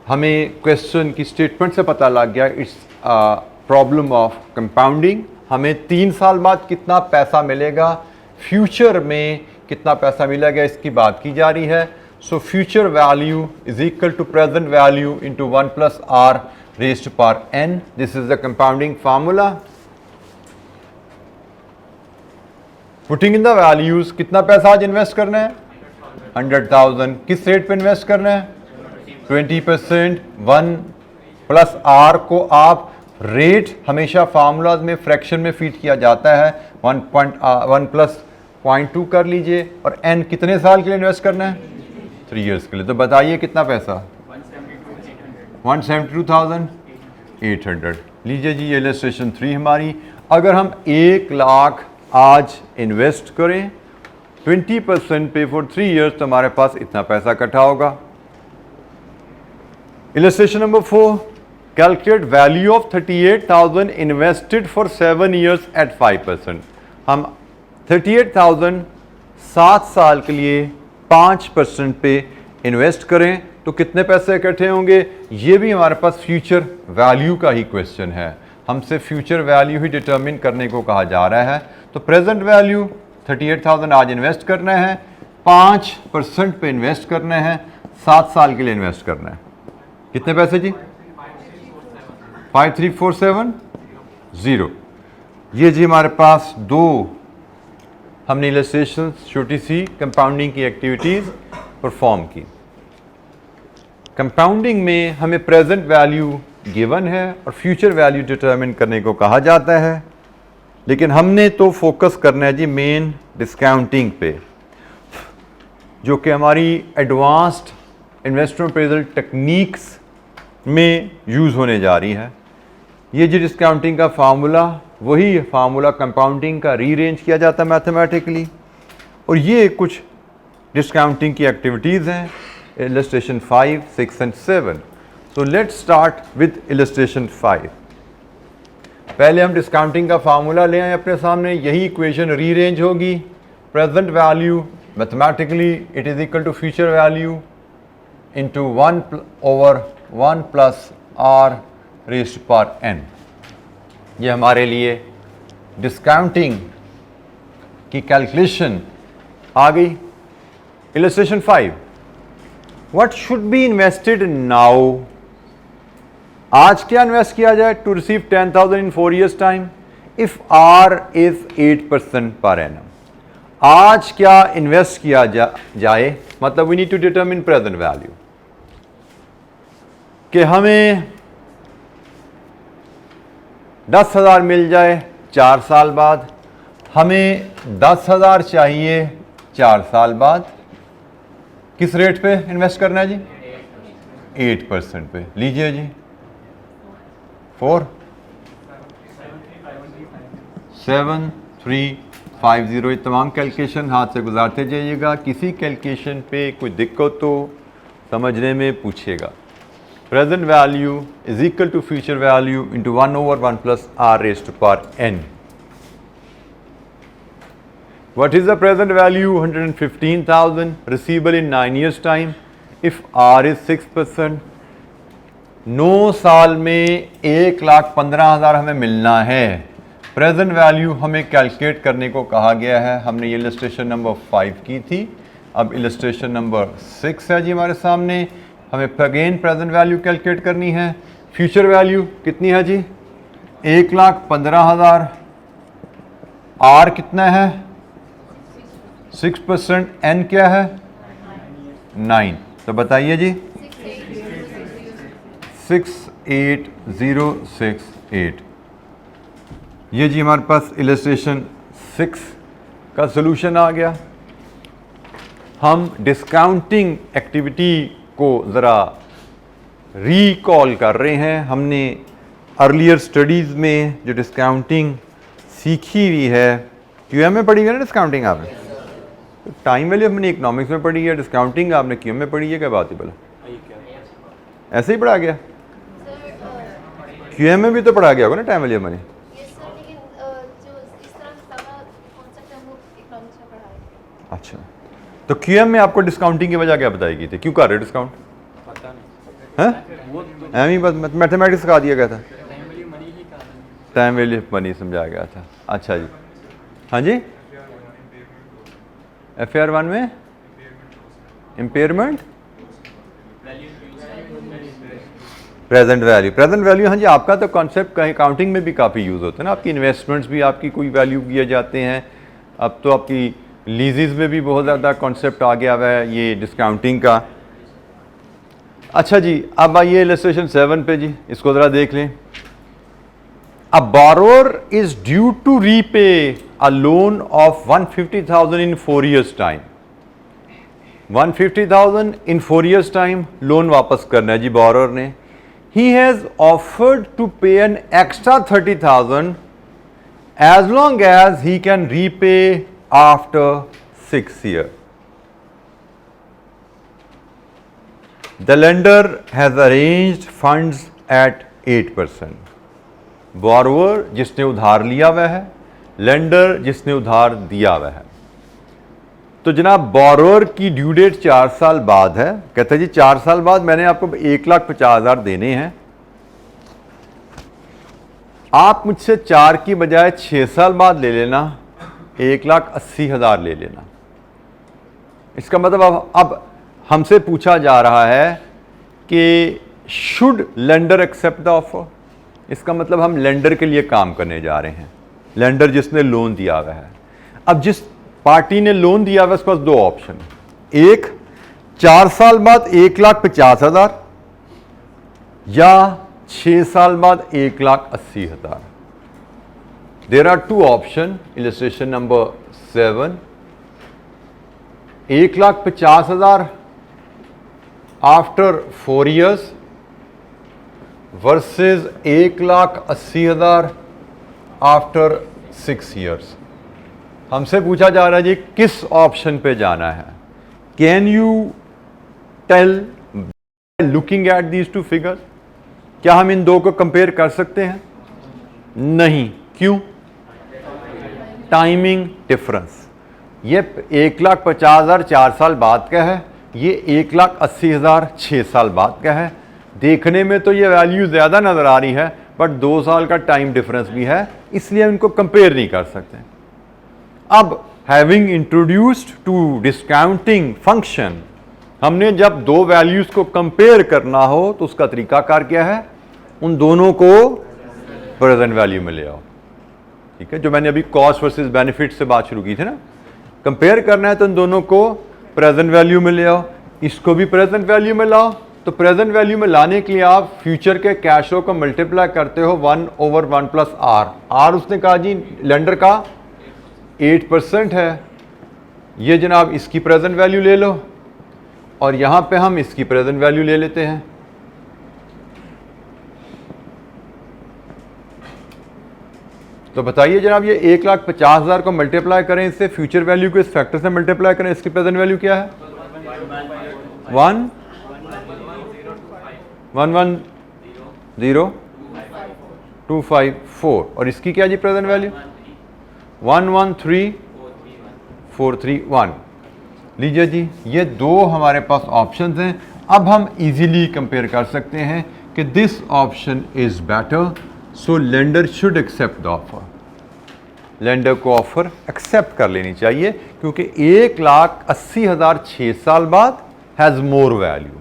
हमें क्वेश्चन की स्टेटमेंट से पता लग गया इट्स प्रॉब्लम ऑफ कंपाउंडिंग। हमें 3 साल बाद कितना पैसा मिलेगा, फ्यूचर में कितना पैसा मिलेगा, इसकी बात की जा रही है। So future value is equal to present value into 1 + r raise to power n। This is the compounding formula. Putting in the values, कितना पैसा आज इन्वेस्ट करना है 100,000। किस रेट पे इन्वेस्ट करना है 20%। 1 + r को आप रेट हमेशा फार्मूलाज में फ्रैक्शन में फीड किया जाता है, 1 + 0.2 कर लीजिए। और n कितने साल के लिए इन्वेस्ट करना है 3 years के लिए। तो बताइए कितना पैसा 172,800 लीजिए जी। ये इलस्ट्रेशन 3 हमारी। अगर हम 1 लाख आज इन्वेस्ट करें 20% पे फॉर 3 years, तो हमारे पास इतना पैसा इकट्ठा होगा। Illustration number 4, calculate value of 38,000 invested for 7 years at 5%। हम 38,000 7 साल के लिए 5% पे इन्वेस्ट करें तो कितने पैसे इकट्ठे होंगे। ये भी हमारे पास फ्यूचर वैल्यू का ही क्वेश्चन है, हमसे फ्यूचर वैल्यू ही डिटरमिन करने को कहा जा रहा है। तो प्रेजेंट वैल्यू 38,000 आज इन्वेस्ट करना है, 5% पे इन्वेस्ट करना है, 7 साल के लिए इन्वेस्ट करना है। कितने पैसे जी 53,470। ये जी हमारे पास 2 हमने इलस्ट्रेशन छोटी सी कंपाउंडिंग की एक्टिविटीज़ परफॉर्म की। कंपाउंडिंग में हमें प्रेजेंट वैल्यू गिवन है और फ्यूचर वैल्यू डिटरमिन करने को कहा जाता है, लेकिन हमने तो फोकस करना है जी मेन डिस्काउंटिंग पे, जो कि हमारी एडवांस्ड इन्वेस्टमेंट अप्रेजल टेक्निक्स में यूज़ होने जा रही है। ये जी डिस्काउंटिंग का फार्मूला, वही फार्मूला कंपाउंडिंग का रीअरेंज किया जाता है मैथमेटिकली। और ये कुछ डिस्काउंटिंग की एक्टिविटीज़ हैं, illustration 5, 6 and 7। So let's start with illustration 5। पहले हम डिस्काउंटिंग का फार्मूला ले आए अपने सामने। यही इक्वेशन रीअरेंज होगी। Present value mathematically it is equal to future value into 1/1 + r raise to power n। ये हमारे लिए डिस्काउंटिंग की कैलकुलेशन आ गई। Illustration 5, what should be invested now आज क्या इन्वेस्ट किया जाए to receive 10,000 in 4 years time if R is 8% per annum. आज क्या इन्वेस्ट किया जाए, मतलब we need to determine present value कि हमें 10,000 मिल जाए 4 साल बाद, हमें 10,000 चाहिए 4 साल बाद। किस रेट पे इन्वेस्ट करना है जी? 8% पे। लीजिए जी 4 7 3 5 0। ये तमाम कैलकुलेशन हाथ से गुजारते जाइएगा। किसी कैलकुलेशन पे कोई दिक्कत तो समझने में पूछिएगा। Present value is equal to future value into 1/1 plus R raised to power n। What is the present value? 115,000 receivable in 9 years time if R is 6%। 9 साल में 1,15,000 हमें मिलना है। प्रेजेंट वैल्यू हमें कैलकुलेट करने को कहा गया है। हमने ये इलस्ट्रेशन नंबर 5 की थी, अब इलस्ट्रेशन नंबर 6 है जी हमारे सामने। हमें अगेन प्रेजेंट वैल्यू कैलकुलेट करनी है। फ्यूचर वैल्यू कितनी है जी? 1,15,000। R कितना है? 6%। n क्या है? 9। तो बताइए जी 68068। ये जी हमारे पास इलस्ट्रेशन 6 का सॉल्यूशन आ गया। हम डिस्काउंटिंग एक्टिविटी को ज़रा रिकॉल कर रहे हैं। हमने अर्लियर स्टडीज़ में जो डिस्काउंटिंग सीखी हुई है, QM में पढ़ी है ना डिस्काउंटिंग आपने? तो टाइम वैल्यू हमने इकोनॉमिक्स में पढ़ी है, डिस्काउंटिंग आपने QM में पढ़ी है। क्या बात है भला? ऐसे ही पढ़ा गया? QM में भी तो पढ़ा गया होगा ना टाइम वैल्यू हमारे। अच्छा, तो QM में आपको डिस्काउंटिंग की वजह क्या बताई गई थी? क्यों कर रहे डिस्काउंट? पता नहीं, एम ही बस मैथमेटिक्स सिखा दिया गया था, टाइम वैल्यू मनी समझाया गया था। अच्छा जी, हाँ जी। FAR 1 में impairment present value. Present value हाँ जी, आपका तो कॉन्सेप्ट कहीं अकाउंटिंग में भी काफ़ी यूज़ होता है ना। आपकी इन्वेस्टमेंट्स भी आपकी कोई वैल्यू किए जाते हैं। अब तो आपकी लीजेस में भी बहुत ज़्यादा कॉन्सेप्ट आ गया हुआ है ये डिस्काउंटिंग का। अच्छा जी, अब आइए इलस्ट्रेशन 7 पे जी, इसको ज़रा देख लें। A borrower is due to repay a loan of 150,000 in 4 years time. 150,000 in 4 years time loan वापस करना है जी बोरोअर ने। He has offered to pay an extra 30,000 as long as he can repay after 6 years। The lender has arranged funds at 8%। borrower जिसने उधार लिया हुआ है, लेंडर जिसने उधार दिया हुआ है। तो जनाब borrower की ड्यू डेट 4 साल बाद है। कहते हैं जी 4 साल बाद मैंने आपको 1,50,000 देने हैं, आप मुझसे 4 की बजाय 6 साल बाद ले लेना, 1,80,000 ले लेना। इसका मतलब अब हमसे पूछा जा रहा है कि should lender accept the offer. इसका मतलब हम लेंडर के लिए काम करने जा रहे हैं, लेंडर जिसने लोन दिया हुआ है। अब जिस पार्टी ने लोन दिया हुआ है उसके पास 2 ऑप्शन, एक 4 साल बाद 1,50,000 या 6 साल बाद 1,80,000। There are 2 option. Illustration number 7, 1,50,000 after 4 years versus 1,80,000 after 6 years। हमसे पूछा जा रहा है जी किस ऑप्शन पे जाना है। Can you tell looking at these 2 figures? क्या हम इन 2 को कंपेयर कर सकते हैं? नहीं। क्यों? Timing difference. ये 1,50,000 4 साल बाद का है, ये 1,80,000 6 साल बाद का है। देखने में तो ये वैल्यू ज़्यादा नज़र आ रही है, बट 2 साल का टाइम डिफरेंस भी है, इसलिए इनको कंपेयर नहीं कर सकते। अब having introduced to discounting function, हमने जब 2 वैल्यूज़ को कंपेयर करना हो तो उसका तरीकाकार क्या है? उन दोनों को प्रेजेंट वैल्यू में ले आओ। ठीक है, जो मैंने अभी कॉस्ट वर्सेस बेनिफिट से बात शुरू की थी ना, कंपेयर करना है तो इन दोनों को प्रेजेंट वैल्यू में ले आओ, इसको भी प्रेजेंट वैल्यू में लाओ। तो प्रेजेंट वैल्यू में लाने के लिए आप फ्यूचर के कैश फ्लो को मल्टीप्लाई करते हो 1/1 प्लस आर। आर उसने कहा जी लेंडर का 8% है, ये जनाब इसकी प्रेजेंट वैल्यू ले लो और यहां पे हम इसकी प्रेजेंट वैल्यू ले लेते हैं। तो बताइए जनाब, ये 1,50,000 को मल्टीप्लाई करें इससे, फ्यूचर वैल्यू को इस फैक्टर से मल्टीप्लाई करें, इसकी प्रेजेंट वैल्यू क्या है? 1,1,0,254 और इसकी क्या जी प्रेजेंट वैल्यू? 1,13,431। लीजिए जी, ये दो हमारे पास ऑप्शंस हैं। अब हम इजीली कंपेयर कर सकते हैं कि this option is better, so lender should accept the offer. Lender को ऑफर एक्सेप्ट कर लेनी चाहिए क्योंकि 1,80,000 6 साल बाद has more value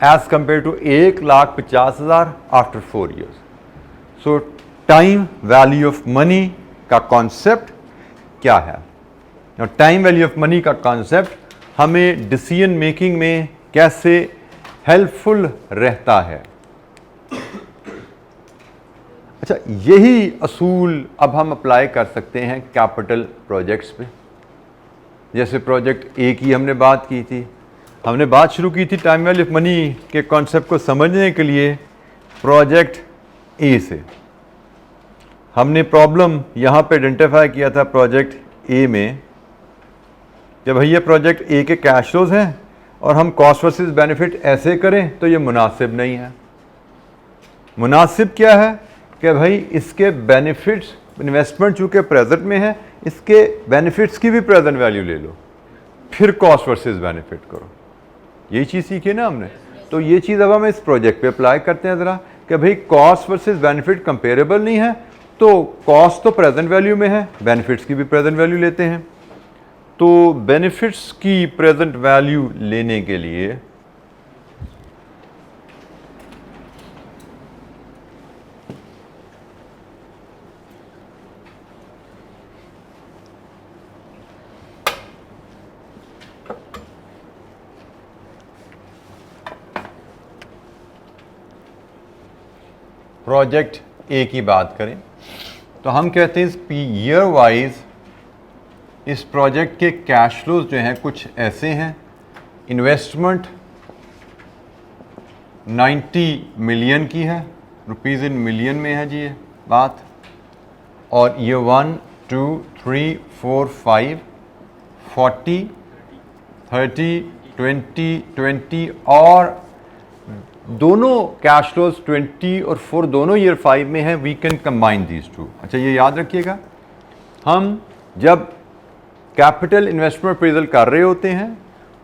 as compare to 1,50,000 after 4 years। So time value of money का कॉन्सेप्ट क्या है? टाइम वैल्यू ऑफ मनी का कॉन्सेप्ट हमें डिसीजन मेकिंग में कैसे हेल्पफुल रहता है। अच्छा, यही असूल अब हम अप्लाई कर सकते हैं कैपिटल प्रोजेक्ट्स पे। जैसे प्रोजेक्ट ए की हमने बात की थी, हमने बात शुरू की थी टाइम वैल्यू ऑफ मनी के कॉन्सेप्ट को समझने के लिए प्रोजेक्ट ए से। हमने प्रॉब्लम यहाँ पे आइडेंटिफाई किया था प्रोजेक्ट ए में, जब भैया प्रोजेक्ट ए के कैश फ्लोज हैं और हम कॉस्ट वर्सेस बेनिफिट ऐसे करें तो ये मुनासिब नहीं है। मुनासिब क्या है कि भाई इसके बेनिफिट्स, इन्वेस्टमेंट चूँकि प्रेजेंट में है, इसके बेनिफिट्स की भी प्रेजेंट वैल्यू ले लो, फिर कॉस्ट वर्सेस बेनिफिट करो। यही चीज़ सीखी ना हमने। तो ये चीज़ अब हम इस प्रोजेक्ट पे अप्लाई करते हैं ज़रा कि भाई कॉस्ट वर्सेस बेनिफिट कंपेरेबल नहीं है, तो कॉस्ट तो प्रेजेंट वैल्यू में है, बेनिफिट्स की भी प्रेजेंट वैल्यू लेते हैं। तो बेनिफिट्स की प्रेजेंट वैल्यू लेने के लिए प्रोजेक्ट ए की बात करें तो हम कहते हैं ईयर वाइज इस प्रोजेक्ट के कैश फ्लोज जो हैं कुछ ऐसे हैं। इन्वेस्टमेंट 90 मिलियन की है, रुपीज़ इन मिलियन में है जी ये बात। और ये 1 2 3 4 5 40 30 20 20 और दोनों कैश फ्लोज 20 और 4 दोनों ईयर 5 में है। We can combine these two. अच्छा, ये याद रखिएगा, हम जब कैपिटल इन्वेस्टमेंट अप्रेजल कर रहे होते हैं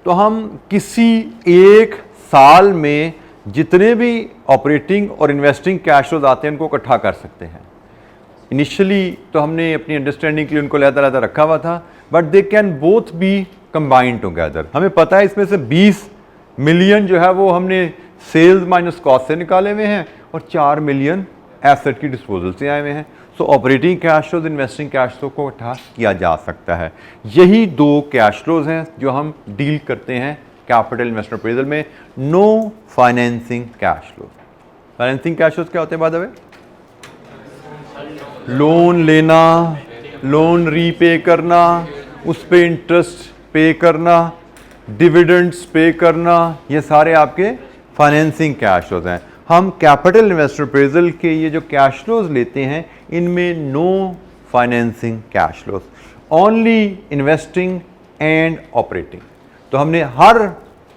तो हम किसी एक साल में जितने भी ऑपरेटिंग और इन्वेस्टिंग कैश फ्लोज आते हैं उनको इकट्ठा कर सकते हैं। इनिशियली तो हमने अपनी अंडरस्टैंडिंग के लिए उनको अलग-अलग रखा हुआ था, but they can both B combined together. हमें पता है इसमें से 20 मिलियन जो है वो हमने सेल्स माइनस कॉस्ट से निकाले हुए हैं और 4 मिलियन एसेट की डिस्पोजल से आए हुए हैं। सो operating cash flows, investing cash flow को इकट्ठा किया जा सकता है। यही दो कैश फ्लोज हैं जो हम डील करते हैं कैपिटल इन्वेस्टमेंट अप्रेजल में। No financing cash flows. Financing cash flows क्या होते हैं? बाय द वे, लोन लेना, लोन रीपे करना, उस पे इंटरेस्ट पे करना, डिविडेंड्स पे करना, ये सारे आपके फाइनेंसिंग कैश फ्लोज हैं। हम कैपिटल इन्वेस्टमेंट अप्रेजल के ये जो कैश फ्लोज लेते हैं इनमें no financing cash flows, only investing and operating. तो हमने हर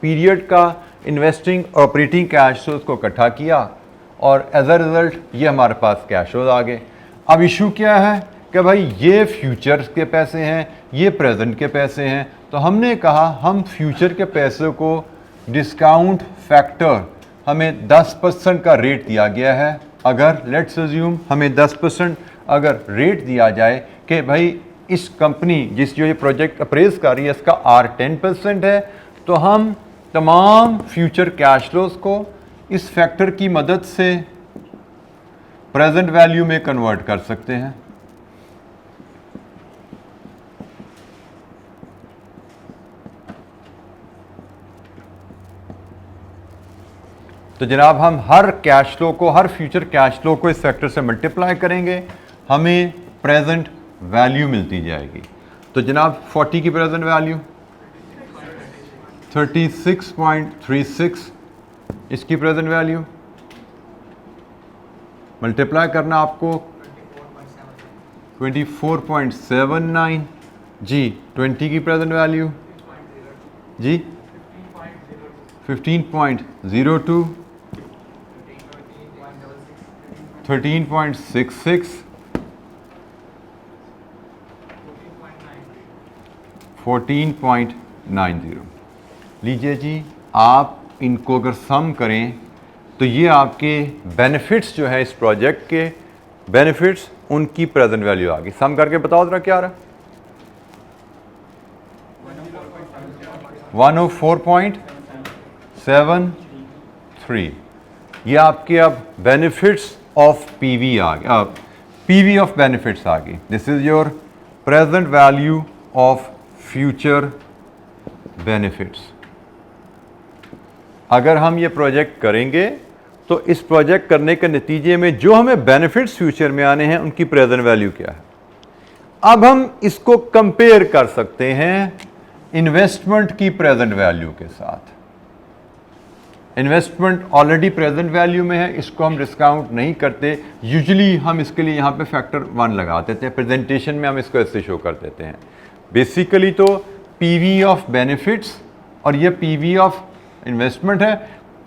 पीरियड का इन्वेस्टिंग और ऑपरेटिंग कैश फ्लोज को इकट्ठा किया और एज अ रिजल्ट ये हमारे पास कैश फ्लोज आ गए। अब इशू क्या है कि भाई ये फ्यूचर के पैसे हैं, ये प्रेजेंट के पैसे हैं। तो हमने कहा हम फ्यूचर के पैसे को डिस्काउंट फैक्टर हमें 10% का रेट दिया गया है। अगर लेट्स अज्यूम हमें 10% अगर रेट दिया जाए कि भाई इस कंपनी जिस जो ये प्रोजेक्ट अप्रेज कर रही है इसका R 10% है, तो हम तमाम फ्यूचर कैश फ्लोज को इस फैक्टर की मदद से प्रेजेंट वैल्यू में कन्वर्ट कर सकते हैं। तो जनाब हम हर कैश फ्लो को, हर फ्यूचर कैश फ्लो को इस फैक्टर से मल्टीप्लाई करेंगे, हमें प्रेजेंट वैल्यू मिलती जाएगी। तो जनाब 40 की प्रेजेंट वैल्यू 36.36, इसकी प्रेजेंट वैल्यू मल्टीप्लाई करना आपको 24.79, जी 20 की प्रेजेंट वैल्यू जी 15.02, 13.66, 14.90। लीजिए जी, आप इनको अगर सम करें तो ये आपके बेनिफिट्स जो है इस प्रोजेक्ट के बेनिफिट्स, उनकी प्रेजेंट वैल्यू आ गई। सम करके बताओ जरा क्या आ रहा है। 104.73। ये आपके अब बेनिफिट्स ऑफ पीवी आ गया, पीवी ऑफ बेनिफिट्स आ गई। This is your present value of future benefits. अगर हम ये प्रोजेक्ट करेंगे तो इस प्रोजेक्ट करने के नतीजे में जो हमें बेनिफिट्स फ्यूचर में आने हैं उनकी प्रेजेंट वैल्यू क्या है। अब हम इसको कंपेयर कर सकते हैं इन्वेस्टमेंट की प्रेजेंट वैल्यू के साथ। इन्वेस्टमेंट ऑलरेडी प्रेजेंट वैल्यू में है, इसको हम डिस्काउंट नहीं करते। यूजुअली हम इसके लिए यहाँ पे फैक्टर 1 लगा देते हैं, प्रेजेंटेशन में हम इसको ऐसे शो कर देते हैं। बेसिकली तो पीवी ऑफ बेनिफिट्स और ये पीवी ऑफ इन्वेस्टमेंट है,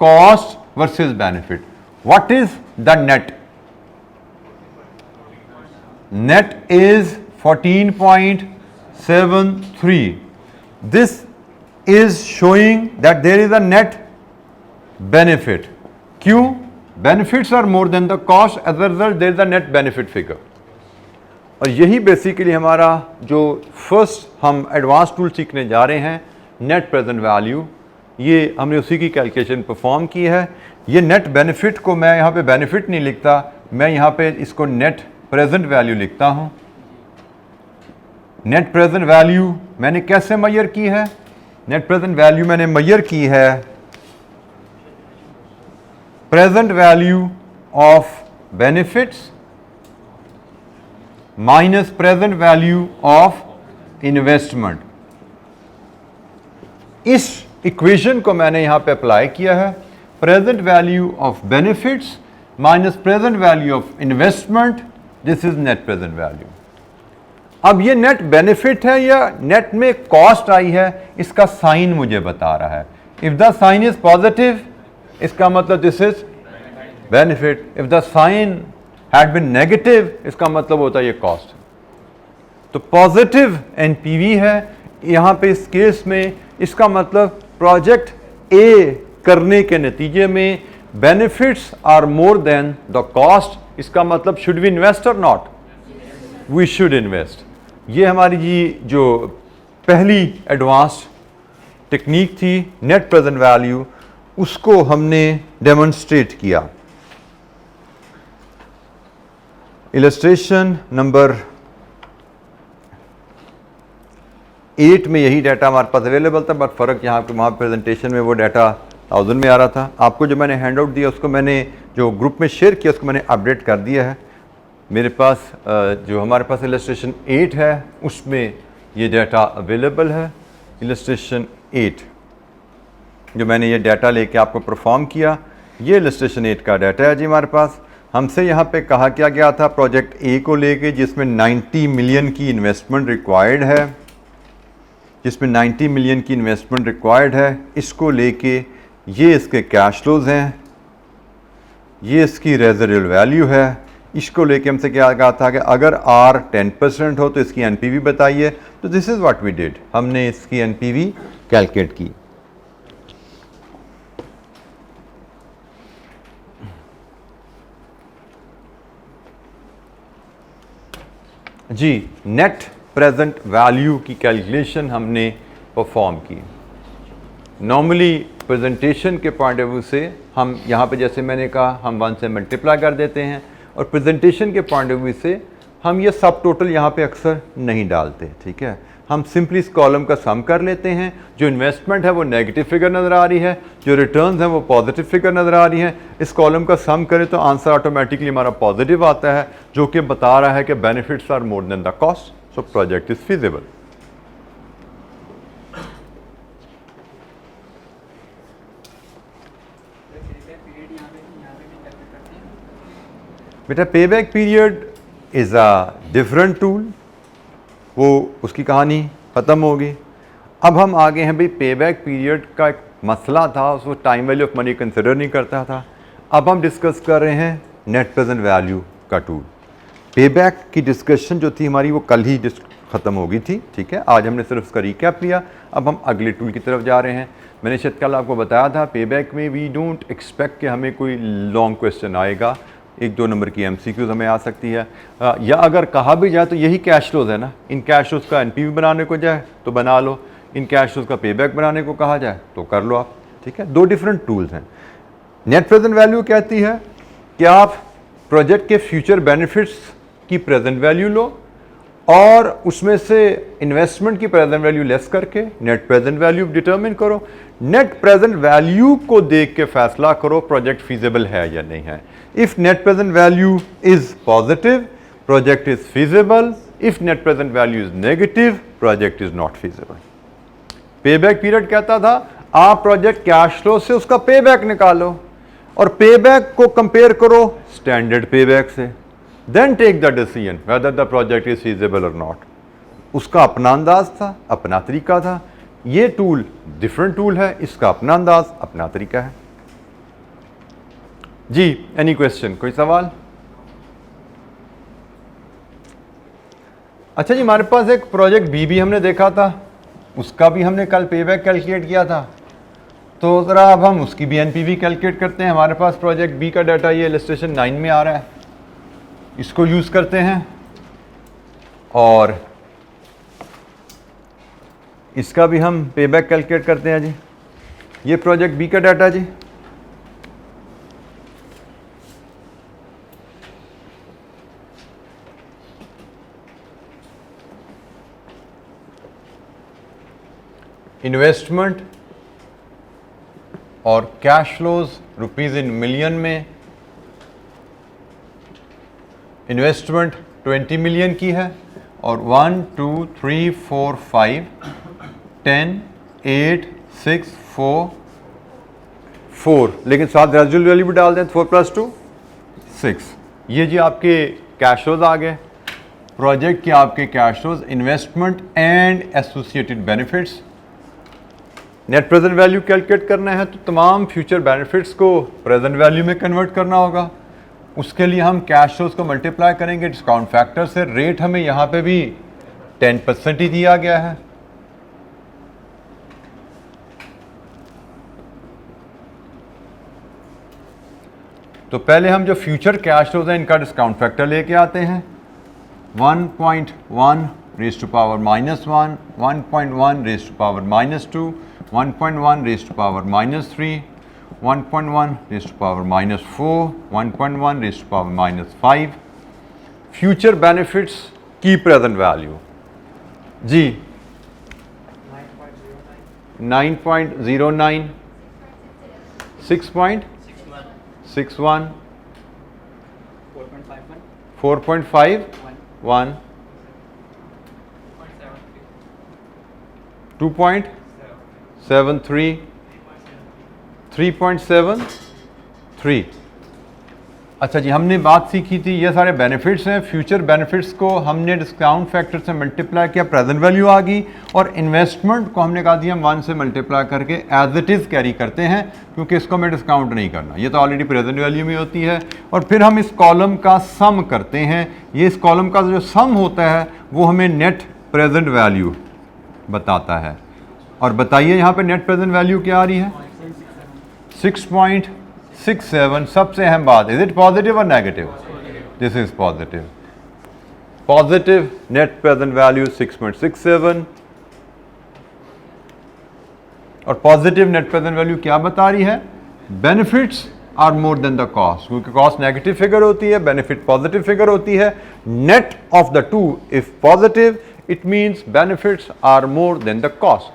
cost versus benefit. What is the net? Net is 14.73. This is showing that there is a net benefit. क्यों? Benefits are more than the cost, as a result there is a net benefit figure. और यही basically हमारा जो first हम advance tool सीखने जा रहे हैं, नेट प्रेजेंट वैल्यू, ये हमने उसी की कैलकुलेशन परफॉर्म की है। ये नेट बेनिफिट को मैं यहाँ पे बेनिफिट नहीं लिखता, मैं यहाँ पे इसको नेट प्रेजेंट वैल्यू लिखता हूँ। नेट प्रेजेंट वैल्यू मैंने कैसे मेजर की है? नेट प्रेजेंट वैल्यू मैंने मेजर की है present value of benefits minus present value of investment. इस इक्वेशन को मैंने यहां पे अप्लाई किया है, present value of benefits minus present value of investment, this is net present value. अब ये नेट बेनिफिट है या नेट में कॉस्ट आई है, इसका साइन मुझे बता रहा है। If the sign is positive, इसका मतलब this is benefit. If the sign had been negative, इसका मतलब होता है ये कॉस्ट। तो पॉजिटिव एनपीवी है यहां पे इस केस में, इसका मतलब प्रोजेक्ट ए करने के नतीजे में benefits are more than the cost. इसका मतलब शुड वी इन्वेस्ट और नॉट? We should invest. ये हमारी जी जो पहली एडवांस्ड टेक्निक थी नेट प्रेजेंट वैल्यू, उसको हमने डेमोन्स्ट्रेट किया। इलस्ट्रेशन नंबर 8 में यही डाटा हमारे पास अवेलेबल था, बट फ़र्क यहाँ पे वहाँ प्रेजेंटेशन में वो डाटा 1000 में आ रहा था। आपको जो मैंने हैंड आउट दिया उसको मैंने जो ग्रुप में शेयर किया उसको मैंने अपडेट कर दिया है। मेरे पास जो हमारे पास इलस्ट्रेशन 8 है उसमें ये डाटा अवेलेबल है। इलस्ट्रेशन 8 जो मैंने ये डाटा लेके आपको परफॉर्म किया, ये इलस्ट्रेशन 8 का डाटा है जी हमारे पास। हमसे यहाँ पे कहा क्या गया था प्रोजेक्ट ए को लेके, जिसमें 90 मिलियन की इन्वेस्टमेंट रिक्वायर्ड है, जिसमें 90 मिलियन की इन्वेस्टमेंट रिक्वायर्ड है। इसको लेके ये इसके कैश फ्लोज हैं, ये इसकी रेजिडुअल वैल्यू है। इसको लेके हमसे क्या कहा था कि अगर आर 10% हो तो इसकी एनपीवी बताइए। तो this is what we did, हमने इसकी एनपीवी कैलकुलेट की। जी नेट प्रेजेंट वैल्यू की कैलकुलेशन हमने परफॉर्म की। नॉर्मली प्रेजेंटेशन के पॉइंट ऑफ व्यू से हम यहाँ पे जैसे मैंने कहा हम 1 से मल्टीप्लाई कर देते हैं, और प्रेजेंटेशन के पॉइंट ऑफ व्यू से हम ये सब टोटल यहाँ पे अक्सर नहीं डालते, ठीक है। हम सिंपली इस कॉलम का सम कर लेते हैं, जो इन्वेस्टमेंट है वो नेगेटिव फिगर नज़र आ रही है, जो रिटर्न्स हैं वो पॉजिटिव फिगर नज़र आ रही हैं। इस कॉलम का सम करें तो आंसर ऑटोमेटिकली हमारा पॉजिटिव आता है, जो कि बता रहा है कि benefits are more than the cost, so project is feasible. बेटा payback period is a different tool, वो उसकी कहानी ख़त्म होगी। अब हम आगे हैं भाई, पेबैक पीरियड का एक मसला था, उसको time value of money consider नहीं करता था। अब हम डिस्कस कर रहे हैं नेट प्रेजेंट वैल्यू का टूल। पेबैक की डिस्कशन जो थी हमारी वो कल ही ख़त्म हो गई थी, ठीक है। आज हमने सिर्फ उसका रिकैप लिया, अब हम अगले टूल की तरफ जा रहे हैं। मैंने शायद कल आपको बताया था पेबैक में वी डोंट एक्सपेक्ट कि हमें कोई लॉन्ग क्वेश्चन आएगा, 1-2 नंबर की MCQs हमें आ सकती है, या अगर कहा भी जाए तो यही कैश फ्लोज है ना। इन कैश फ्लोज का NPV बनाने को जाए तो बना लो, इन कैश फ्लोज का पेबैक बनाने को कहा जाए तो कर लो आप, ठीक है। 2 डिफरेंट टूल्स हैं। नेट प्रेजेंट वैल्यू कहती है कि आप प्रोजेक्ट के फ्यूचर बेनिफिट्स की प्रेजेंट वैल्यू लो और उसमें से इन्वेस्टमेंट की प्रेजेंट वैल्यू लेस करके नेट प्रेजेंट वैल्यू डिटरमिन करो। नेट प्रेजेंट वैल्यू को देख के फैसला करो प्रोजेक्ट फीजिबल है या नहीं है। If net present value is positive, project is feasible. If net present value is negative, project is not feasible. Payback period कहता था आप प्रोजेक्ट कैश फ्लो से उसका पेबैक निकालो और पेबैक को कंपेयर करो स्टैंडर्ड पेबैक से, then take the decision whether the project is feasible और नॉट। उसका अपना अंदाज था, अपना तरीका था। ये टूल डिफरेंट टूल है, इसका अपना अंदाज, अपना तरीका है। जी, एनी क्वेश्चन, कोई सवाल? अच्छा जी, हमारे पास एक प्रोजेक्ट बी हमने देखा था, उसका भी हमने कल पेबैक कैलकुलेट किया था, तो ज़रा अब हम उसकी भी NPV कैलकुलेट करते हैं। हमारे पास प्रोजेक्ट बी का डाटा ये इलस्ट्रेशन 9 में आ रहा है, इसको यूज़ करते हैं और इसका भी हम पेबैक कैलकुलेट करते हैं जी। ये प्रोजेक्ट बी का डाटा जी, इन्वेस्टमेंट और cash flows rupees in million में। इन्वेस्टमेंट 20 मिलियन की है और 1 2 3 4 5 10 8 6 4, लेकिन साथ रेजिडुअल वैल्यू भी डाल दें, 4 + 2 6। ये जी आपके कैश फ्लोज आ गए, प्रोजेक्ट के आपके cash flows, investment and associated benefits. Net present value calculate करना है तो तमाम फ्यूचर बेनिफिट्स को प्रेजेंट वैल्यू में कन्वर्ट करना होगा। उसके लिए हम कैश फ्लोज को मल्टीप्लाई करेंगे डिस्काउंट फैक्टर से। रेट हमें यहाँ पे भी 10% ही दिया गया है। तो पहले हम जो फ्यूचर कैश फ्लोज हैं इनका डिस्काउंट फैक्टर लेके आते हैं। 1.1 raise to power -1, 1.1 raise to power -2, 1.1 raise to power -3, 1.1 raise to power -4, 1.1 raise to power -5। Future benefits की प्रेजेंट वैल्यू जी 9.09, 6.61, 4.51, 2.73, 3.73। अच्छा जी, हमने बात सीखी थी, ये सारे बेनिफिट्स हैं। फ्यूचर बेनिफिट्स को हमने डिस्काउंट फैक्टर से मल्टीप्लाई किया, प्रेजेंट वैल्यू आ गई, और इन्वेस्टमेंट को हमने कहा दिया हम 1 से मल्टीप्लाई करके एज इट इज़ कैरी करते हैं, क्योंकि इसको हमें डिस्काउंट नहीं करना, ये तो ऑलरेडी प्रेजेंट वैल्यू में होती है। और फिर हम इस कॉलम का सम करते हैं। ये इस कॉलम का जो सम होता है वो हमें नेट प्रेजेंट वैल्यू बताता है। और बताइए यहाँ पे नेट प्रेजेंट वैल्यू क्या आ रही है? 6.67। सबसे अहम बात, इज इट पॉजिटिव और negative? This is positive. Positive net present value 6.67। और पॉजिटिव नेट प्रेजेंट वैल्यू क्या बता रही है? Benefits are more than the cost, क्योंकि कॉस्ट नेगेटिव फिगर होती है, बेनिफिट पॉजिटिव फिगर होती है. Net of the two if positive, it means benefits are more than the cost.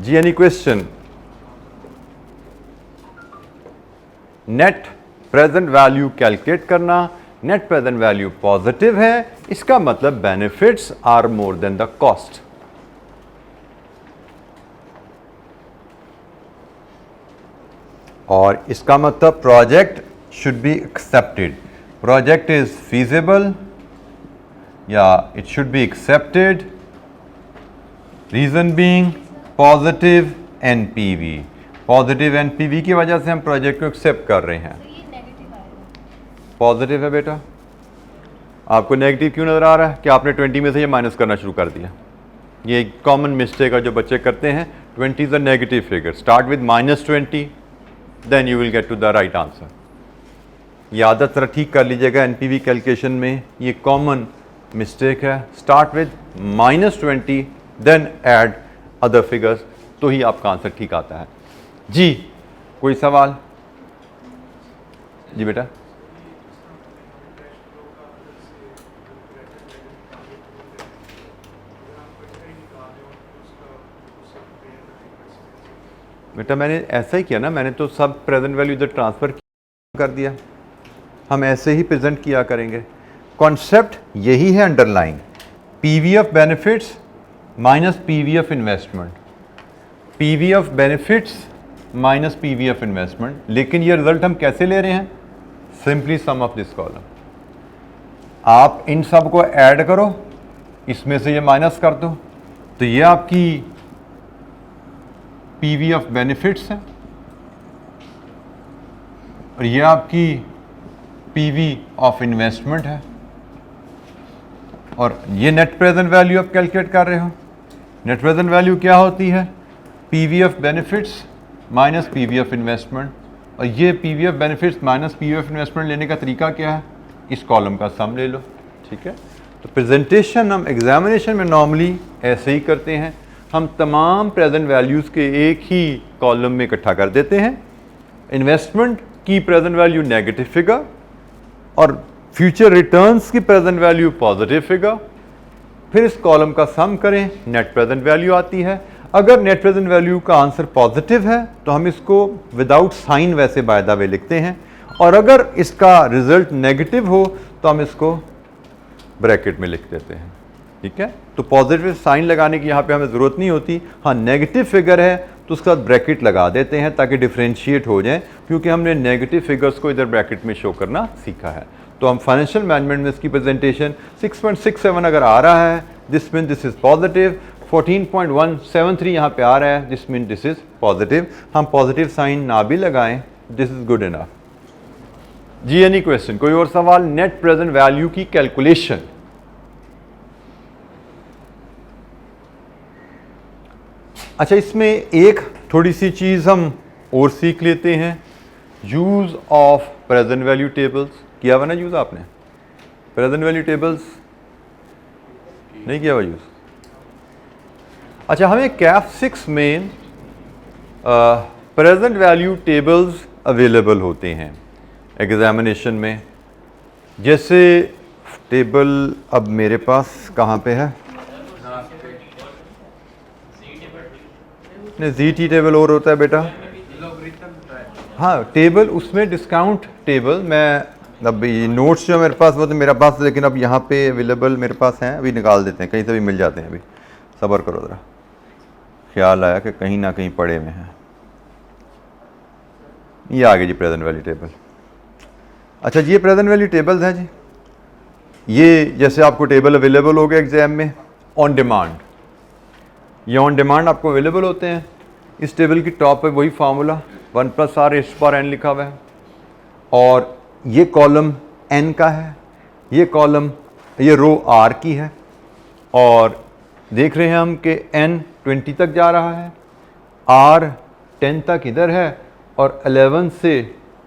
जी, any question? Net present value calculate करना, net present value positive है, इसका मतलब benefits are more than the cost. और इसका मतलब project should be accepted. Project is feasible या it should be accepted. Reason being positive NPV. Positive NPV की वजह से हम प्रोजेक्ट को एक्सेप्ट कर रहे हैं. तो ये नेगेटिव आएगा. पॉजिटिव है बेटा. आपको नेगेटिव क्यों नजर आ रहा है? कि आपने 20 में से ये माइनस करना शुरू कर दिया. ये एक कॉमन मिस्टेक है जो बच्चे करते हैं. 20 is a negative figure. Start with -20, then you will get to the right answer. ये आदत जरा ठीक कर लीजिएगा. एनपीवी कैलकुलेशन में ये कॉमन मिस्टेक है. Start with -20, then add other figures, तो ही आपका आंसर ठीक आता है. जी, कोई सवाल? जी बेटा. बेटा मैंने ऐसा ही किया ना, मैंने तो सब प्रेजेंट वैल्यू इधर ट्रांसफर कर दिया. हम ऐसे ही प्रेजेंट किया करेंगे. कॉन्सेप्ट यही है underline. PV of benefits minus PV of investment. PV of benefits minus PV of investment. लेकिन ये रिजल्ट हम कैसे ले रहे हैं? Simply some of this column. आप इन सब को ऐड करो, इसमें से ये माइनस कर दो, तो ये आपकी पीवी ऑफ बेनिफिट्स है और ये आपकी पीवी ऑफ इन्वेस्टमेंट है. और ये नेट प्रेजेंट वैल्यू आप कैलकुलेट कर रहे हो. नेट प्रेजेंट वैल्यू क्या होती है? PV of benefits minus PV of investment. और ये PV of benefits minus PV of investment लेने का तरीका क्या है? इस कॉलम का सम ले लो. ठीक है. तो प्रेजेंटेशन हम एग्जामिनेशन में नॉर्मली ऐसे ही करते हैं. हम तमाम प्रेजेंट वैल्यूज़ के एक ही कॉलम में इकट्ठा कर देते हैं. इन्वेस्टमेंट की प्रेजेंट वैल्यू नेगेटिव फिगर और फ्यूचर रिटर्न्स की प्रेजेंट वैल्यू पॉजिटिव फिगर. फिर इस कॉलम का सम करें, नेट प्रेजेंट वैल्यू आती है. अगर नेट प्रेजेंट वैल्यू का आंसर पॉजिटिव है तो हम इसको विदाउट साइन वैसे बाय द वे लिखते हैं. और अगर इसका रिजल्ट नेगेटिव हो तो हम इसको ब्रैकेट में लिख देते हैं. ठीक है. तो पॉजिटिव साइन लगाने की यहाँ पे हमें ज़रूरत नहीं होती. हाँ, नेगेटिव फिगर है तो उसका ब्रैकेट लगा देते हैं ताकि डिफ्रेंशिएट हो जाए, क्योंकि हमने नेगेटिव फिगर्स को इधर ब्रैकेट में शो करना सीखा है. तो हम फाइनेंशियल मैनेजमेंट में इसकी प्रेजेंटेशन 6.67 अगर आ रहा है, this mean this is positive. 14.173 यहाँ पे आ रहा है, this mean this is positive. हम पॉजिटिव साइन ना भी लगाएं, दिस इज गुड इनफ. जी, एनी क्वेश्चन? कोई और सवाल? नेट प्रेजेंट वैल्यू की कैलकुलेशन. अच्छा, इसमें एक थोड़ी सी चीज़ हम और सीख लेते हैं. Use of present value tables. किया हुआ ना यूज़ आपने? प्रेजेंट वैल्यू टेबल्स नहीं किया हुआ यूज़? अच्छा, हमें कैफ 6 में प्रेजेंट वैल्यू टेबल्स अवेलेबल होते हैं एग्जामिनेशन में. जैसे टेबल अब मेरे पास कहाँ पे है? नहीं, जी टी टेबल और होता है बेटा. हाँ, टेबल उसमें डिस्काउंट टेबल. मैं अब ये नोट्स जो मेरे पास वो तो मेरे पास, लेकिन अब यहाँ पे अवेलेबल मेरे पास हैं. अभी निकाल देते हैं, कहीं से भी मिल जाते हैं. अभी सब्र करो ज़रा. ख्याल आया कि कहीं ना कहीं पड़े हुए हैं. ये आ गए जी प्रेजेंट वैल्यू टेबल. अच्छा जी, ये प्रेजेंट वैल्यू टेबल्स हैं जी. ये जैसे आपको टेबल अवेलेबल हो गए एग्जाम में ऑन डिमांड. ये ऑन डिमांड आपको अवेलेबल होते हैं. इस टेबल की टॉप पे वही फार्मूला 1+r/n लिखा हुआ है. और ये कॉलम n का है, ये कॉलम, ये रो r की है. और देख रहे हैं हम कि n 20 तक जा रहा है, r 10 तक इधर है और 11 से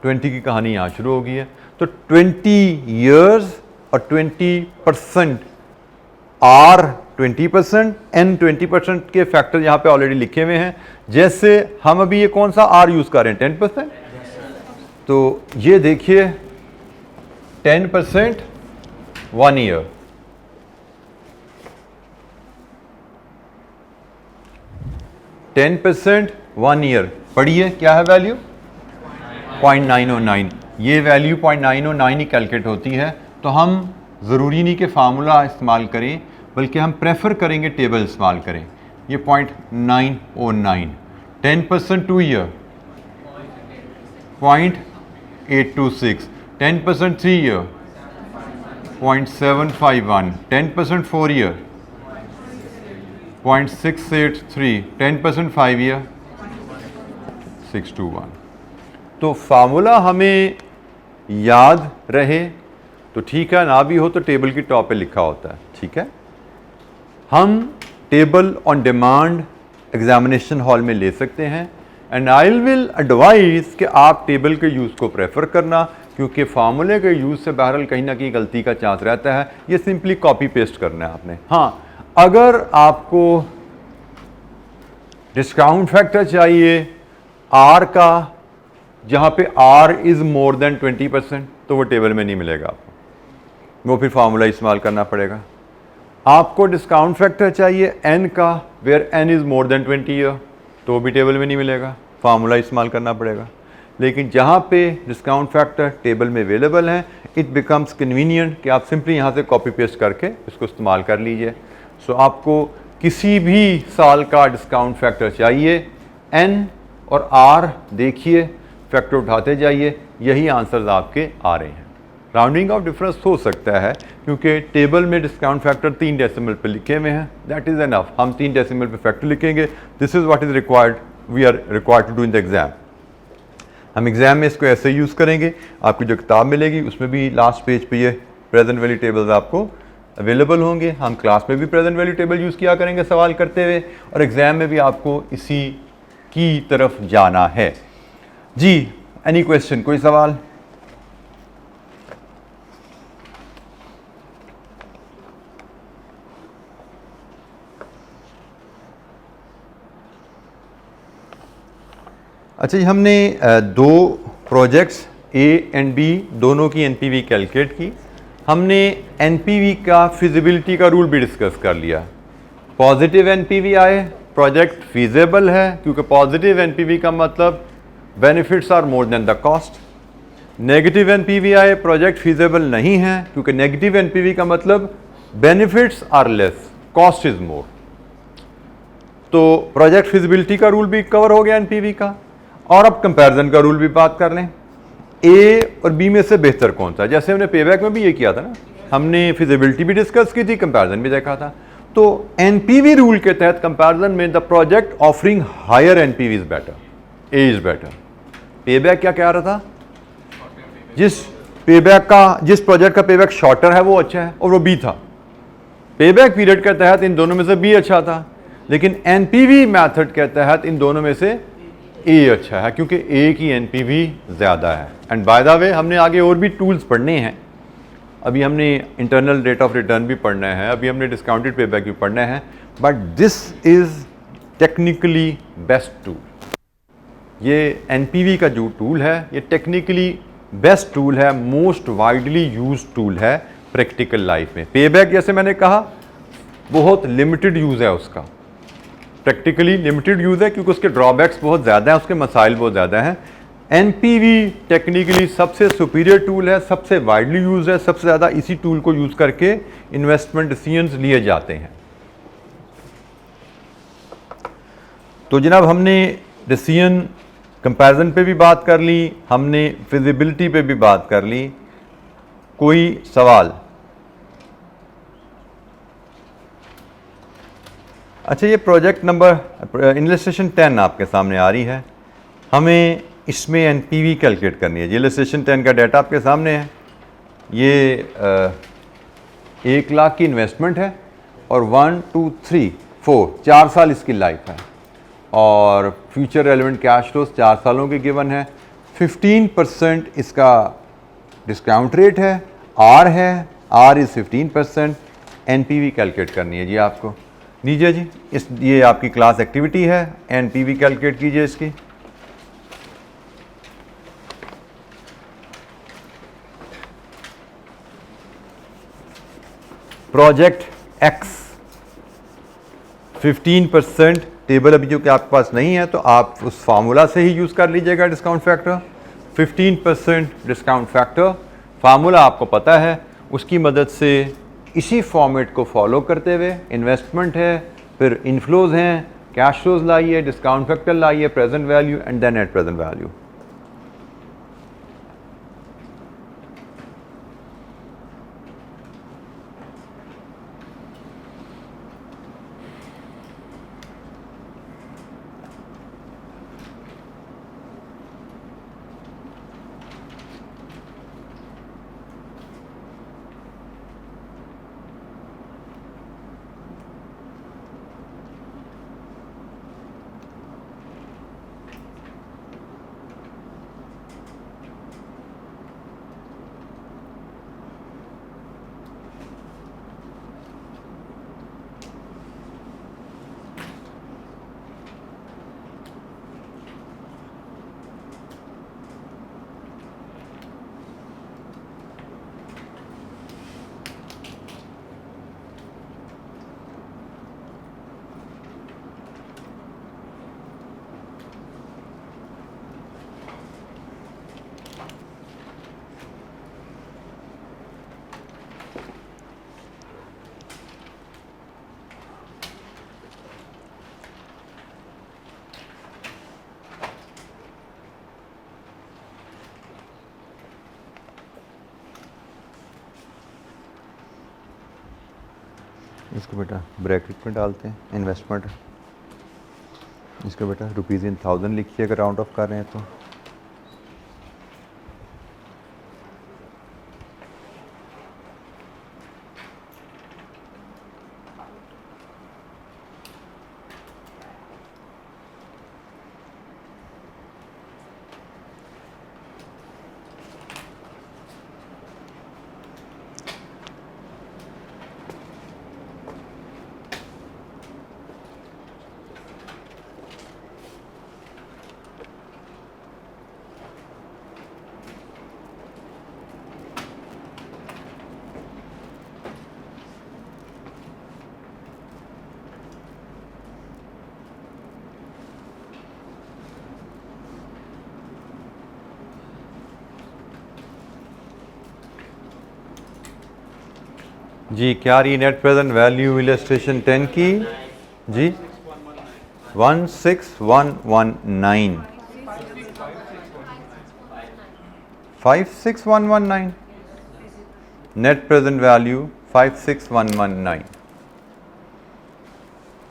20 की कहानी यहाँ शुरू हो गई है। तो 20 years और 20% R 20%, N 20% के फैक्टर यहाँ पे ऑलरेडी लिखे हुए हैं। जैसे हम अभी ये कौन सा R यूज़ कर रहे हैं, 10%, तो ये देखिए 10% 1 year, 10% 1 year, पढ़िए क्या है वैल्यू 0.909। ये वैल्यू 0.909 ही कैलकुलेट होती है। तो हम ज़रूरी नहीं कि फार्मूला इस्तेमाल करें, बल्कि हम प्रेफर करेंगे टेबल इस्तेमाल करें। ये 0.909, 10% 2 year 0.826, 10% 3 year 0.751, 10% 4 year 0.683, 10% 5 year 621। तो फार्मूला हमें याद रहे तो ठीक है, ना भी हो तो टेबल की टॉप पे लिखा होता है, ठीक है। हम table on demand examination hall में ले सकते हैं, एंड आई विल एडवाइज कि आप टेबल के यूज़ को प्रेफर करना, क्योंकि फार्मूले के यूज़ से बहरहाल कहीं ना कहीं गलती का चांस रहता है। ये सिंपली कॉपी पेस्ट करना है आपने। हाँ, अगर आपको डिस्काउंट फैक्टर चाहिए R का, जहाँ पे R इज़ मोर देन 20%, तो वो टेबल में नहीं मिलेगा आपको, वो फिर फार्मूला इस्तेमाल करना पड़ेगा। आपको डिस्काउंट फैक्टर चाहिए N का, where N is more than 20 year, तो वो भी टेबल में नहीं मिलेगा, फार्मूला इस्तेमाल करना पड़ेगा। लेकिन जहाँ पे डिस्काउंट फैक्टर टेबल में अवेलेबल है, इट बिकम्स कन्वीनियंट कि आप सिंपली यहाँ से कॉपी पेस्ट करके इसको इस्तेमाल कर लीजिए। सो आपको किसी भी साल का डिस्काउंट फैक्टर चाहिए, N और R देखिए, फैक्टर उठाते जाइए, यही आंसर्स आपके आ रहे हैं। राउंडिंग ऑफ डिफरेंस हो सकता है क्योंकि टेबल में डिस्काउंट फैक्टर 3 डेसिमल पे लिखे हुए हैं, दैट इज़ एनफ। हम 3 डेसिमल पे फैक्टर लिखेंगे, this is what is required, we are required to do in the exam. हम एग्जाम में इसको ऐसे यूज़ करेंगे। आपकी जो किताब मिलेगी उसमें भी लास्ट पेज पे ये प्रेजेंट वैल्यू टेबल्स आपको अवेलेबल होंगे। हम क्लास में भी प्रेजेंट वैल्यू टेबल यूज़ किया करेंगे सवाल करते हुए, और एग्जाम में भी आपको इसी की तरफ जाना है। जी, एनी क्वेश्चन, कोई सवाल? अच्छा जी, हमने दो प्रोजेक्ट्स A एंड B दोनों की NPV कैलकुलेट की। हमने NPV का फिजिबिलिटी का रूल भी डिस्कस कर लिया। पॉजिटिव NPV आए, प्रोजेक्ट फीजेबल है, क्योंकि पॉजिटिव NPV का मतलब benefits are more than the cost. Negative NPV आए, प्रोजेक्ट फीजेबल नहीं है, क्योंकि नेगेटिव NPV का मतलब benefits are less, cost is more. तो प्रोजेक्ट फिजिबिलिटी का रूल भी कवर हो गया NPV का। और अब कंपैरिजन का रूल भी बात कर लें, A और B में से बेहतर कौन सा है। जैसे हमने पेबैक में भी ये किया था ना, हमने फिजिबिलिटी भी डिस्कस की थी, कंपैरिजन भी देखा था। तो NPV रूल के तहत कंपैरिजन में the project offering higher NPV is better, A is better. Payback क्या कह रहा था, जिस प्रोजेक्ट का पेबैक शॉर्टर है वो अच्छा है, और वो B था। पेबैक पीरियड के तहत इन दोनों में से B अच्छा था, लेकिन NPV मेथड के तहत इन दोनों में से A अच्छा है, क्योंकि A की NPV ज़्यादा है। एंड बाय द वे, हमने आगे और भी टूल्स पढ़ने हैं। अभी हमने इंटरनल रेट ऑफ रिटर्न भी पढ़ना है, अभी हमने डिस्काउंटेड पेबैक भी पढ़ना है, but this is technically best tool. ये NPV का जो टूल है, ये टेक्निकली बेस्ट टूल है, मोस्ट वाइडली यूज टूल है प्रैक्टिकल लाइफ में। पेबैक जैसे मैंने कहा बहुत लिमिटेड यूज़ है उसका, प्रैक्टिकली लिमिटेड यूज़ है, क्योंकि उसके ड्रॉबैक्स बहुत ज़्यादा हैं, उसके मसाइल बहुत ज़्यादा हैं। NPV टेक्निकली सबसे सुपीरियर टूल है, सबसे वाइडली यूज है, सबसे ज़्यादा इसी टूल को यूज़ करके इन्वेस्टमेंट डिसीजंस लिए जाते हैं। तो जनाब, हमने डिसीजन कंपैरिजन पे भी बात कर ली, हमने फिजिबिलिटी पे भी बात कर ली। कोई सवाल? अच्छा, ये प्रोजेक्ट नंबर इलस्ट्रेशन 10 आपके सामने आ रही है। हमें इसमें NPV कैलकुलेट करनी है। ये इलस्ट्रेशन 10 का डाटा आपके सामने है। ये 1 लाख की इन्वेस्टमेंट है और 1 2 3 4 4 साल इसकी लाइफ है, और फ्यूचर रेलिवेंट कैश फ्लोस 4 सालों के गिवन है। 15% इसका डिस्काउंट रेट है, आर इज़ 15%, एनपीवी कैलकुलेट करनी है जी आपको। लीजिए जी, ये आपकी क्लास एक्टिविटी है, एनपीवी कैलकुलेट कीजिए इसकी। प्रोजेक्ट एक्स 15%, टेबल अभी जो कि आपके पास नहीं है तो आप उस फार्मूला से ही यूज़ कर लीजिएगा discount factor. 15% discount factor formula आपको पता है, उसकी मदद से इसी फॉर्मेट को फॉलो करते हुए इन्वेस्टमेंट है, फिर इनफ्लोज हैं, कैश फ्लोज लाइए, डिस्काउंट फैक्टर लाइए, present value and then net present value. इसको बेटा ब्रैकेट में डालते हैं, इन्वेस्टमेंट इसको बेटा रुपीज़ इन 1000 लिखिए अगर राउंड ऑफ कर रहे हैं तो। जी क्या रही नेट प्रेजेंट वैल्यू इलस्ट्रेशन 10 की जी 16119 56119 net present value 56119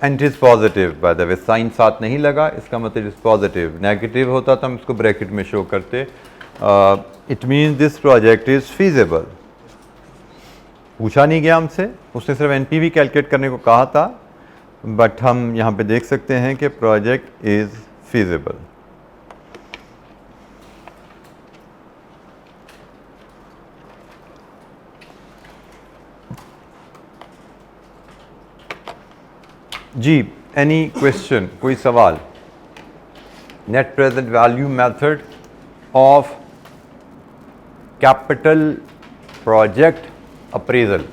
and it is positive. By the way sign साथ नहीं लगा, इसका मतलब इज पॉजिटिव। नेगेटिव होता तो हम इसको ब्रैकेट में शो करते। It means this project is feasible. पूछा नहीं गया हमसे, उसने सिर्फ एनपीवी कैलकुलेट करने को कहा था, बट हम यहाँ पे देख सकते हैं कि प्रोजेक्ट इज फीजिबल। जी एनी क्वेश्चन, कोई सवाल? Net present value method of capital project appraisal.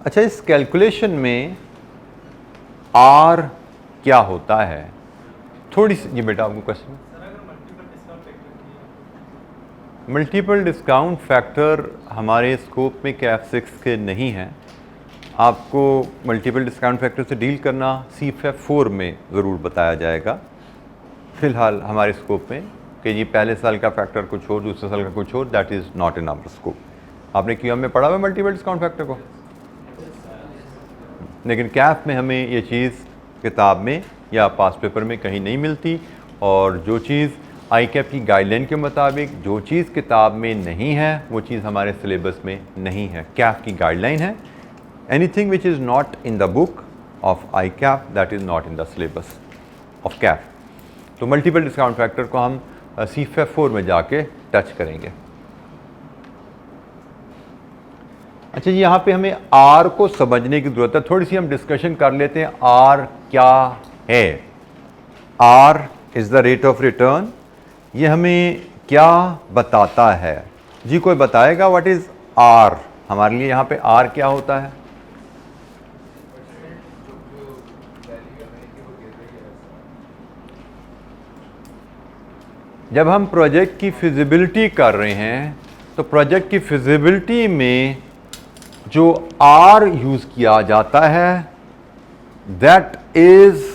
अच्छा, इस कैलकुलेशन में आर क्या होता है? थोड़ी सी, जी बेटा आपको क्वेश्चन। मल्टीपल डिस्काउंट फैक्टर हमारे स्कोप में कैफ 6 के नहीं है। आपको मल्टीपल डिस्काउंट फैक्टर से डील करना CFF 4 में ज़रूर बताया जाएगा। फ़िलहाल हमारे स्कोप में कि जी पहले साल का फैक्टर कुछ और, दूसरे साल का कुछ और, that is not in our scope. आपने QM में पढ़ा हुआ मल्टीपल डिस्काउंट फैक्टर को, लेकिन कैफ में हमें ये चीज़ किताब में या पास पेपर में कहीं नहीं मिलती। और जो चीज़ ICAP की गाइडलाइन के मुताबिक जो चीज़ किताब में नहीं है वो चीज़ हमारे सिलेबस में नहीं है। CAP की गाइडलाइन है, anything which is not in the book of ICAP that is not in the syllabus of CAP। तो मल्टीपल डिस्काउंट फैक्टर को हम CFF 4 में जाके टच करेंगे। अच्छा जी, यहाँ पे हमें R को समझने की ज़रूरत है, थोड़ी सी हम डिस्कशन कर लेते हैं। R क्या है? R is the rate of return. ये हमें क्या बताता है जी? कोई बताएगा व्हाट इज़ R? हमारे लिए यहाँ पे R क्या होता है? जब हम प्रोजेक्ट की फिजिबिलिटी कर रहे हैं तो प्रोजेक्ट की फिजिबिलिटी में जो R यूज़ किया जाता है दैट इज़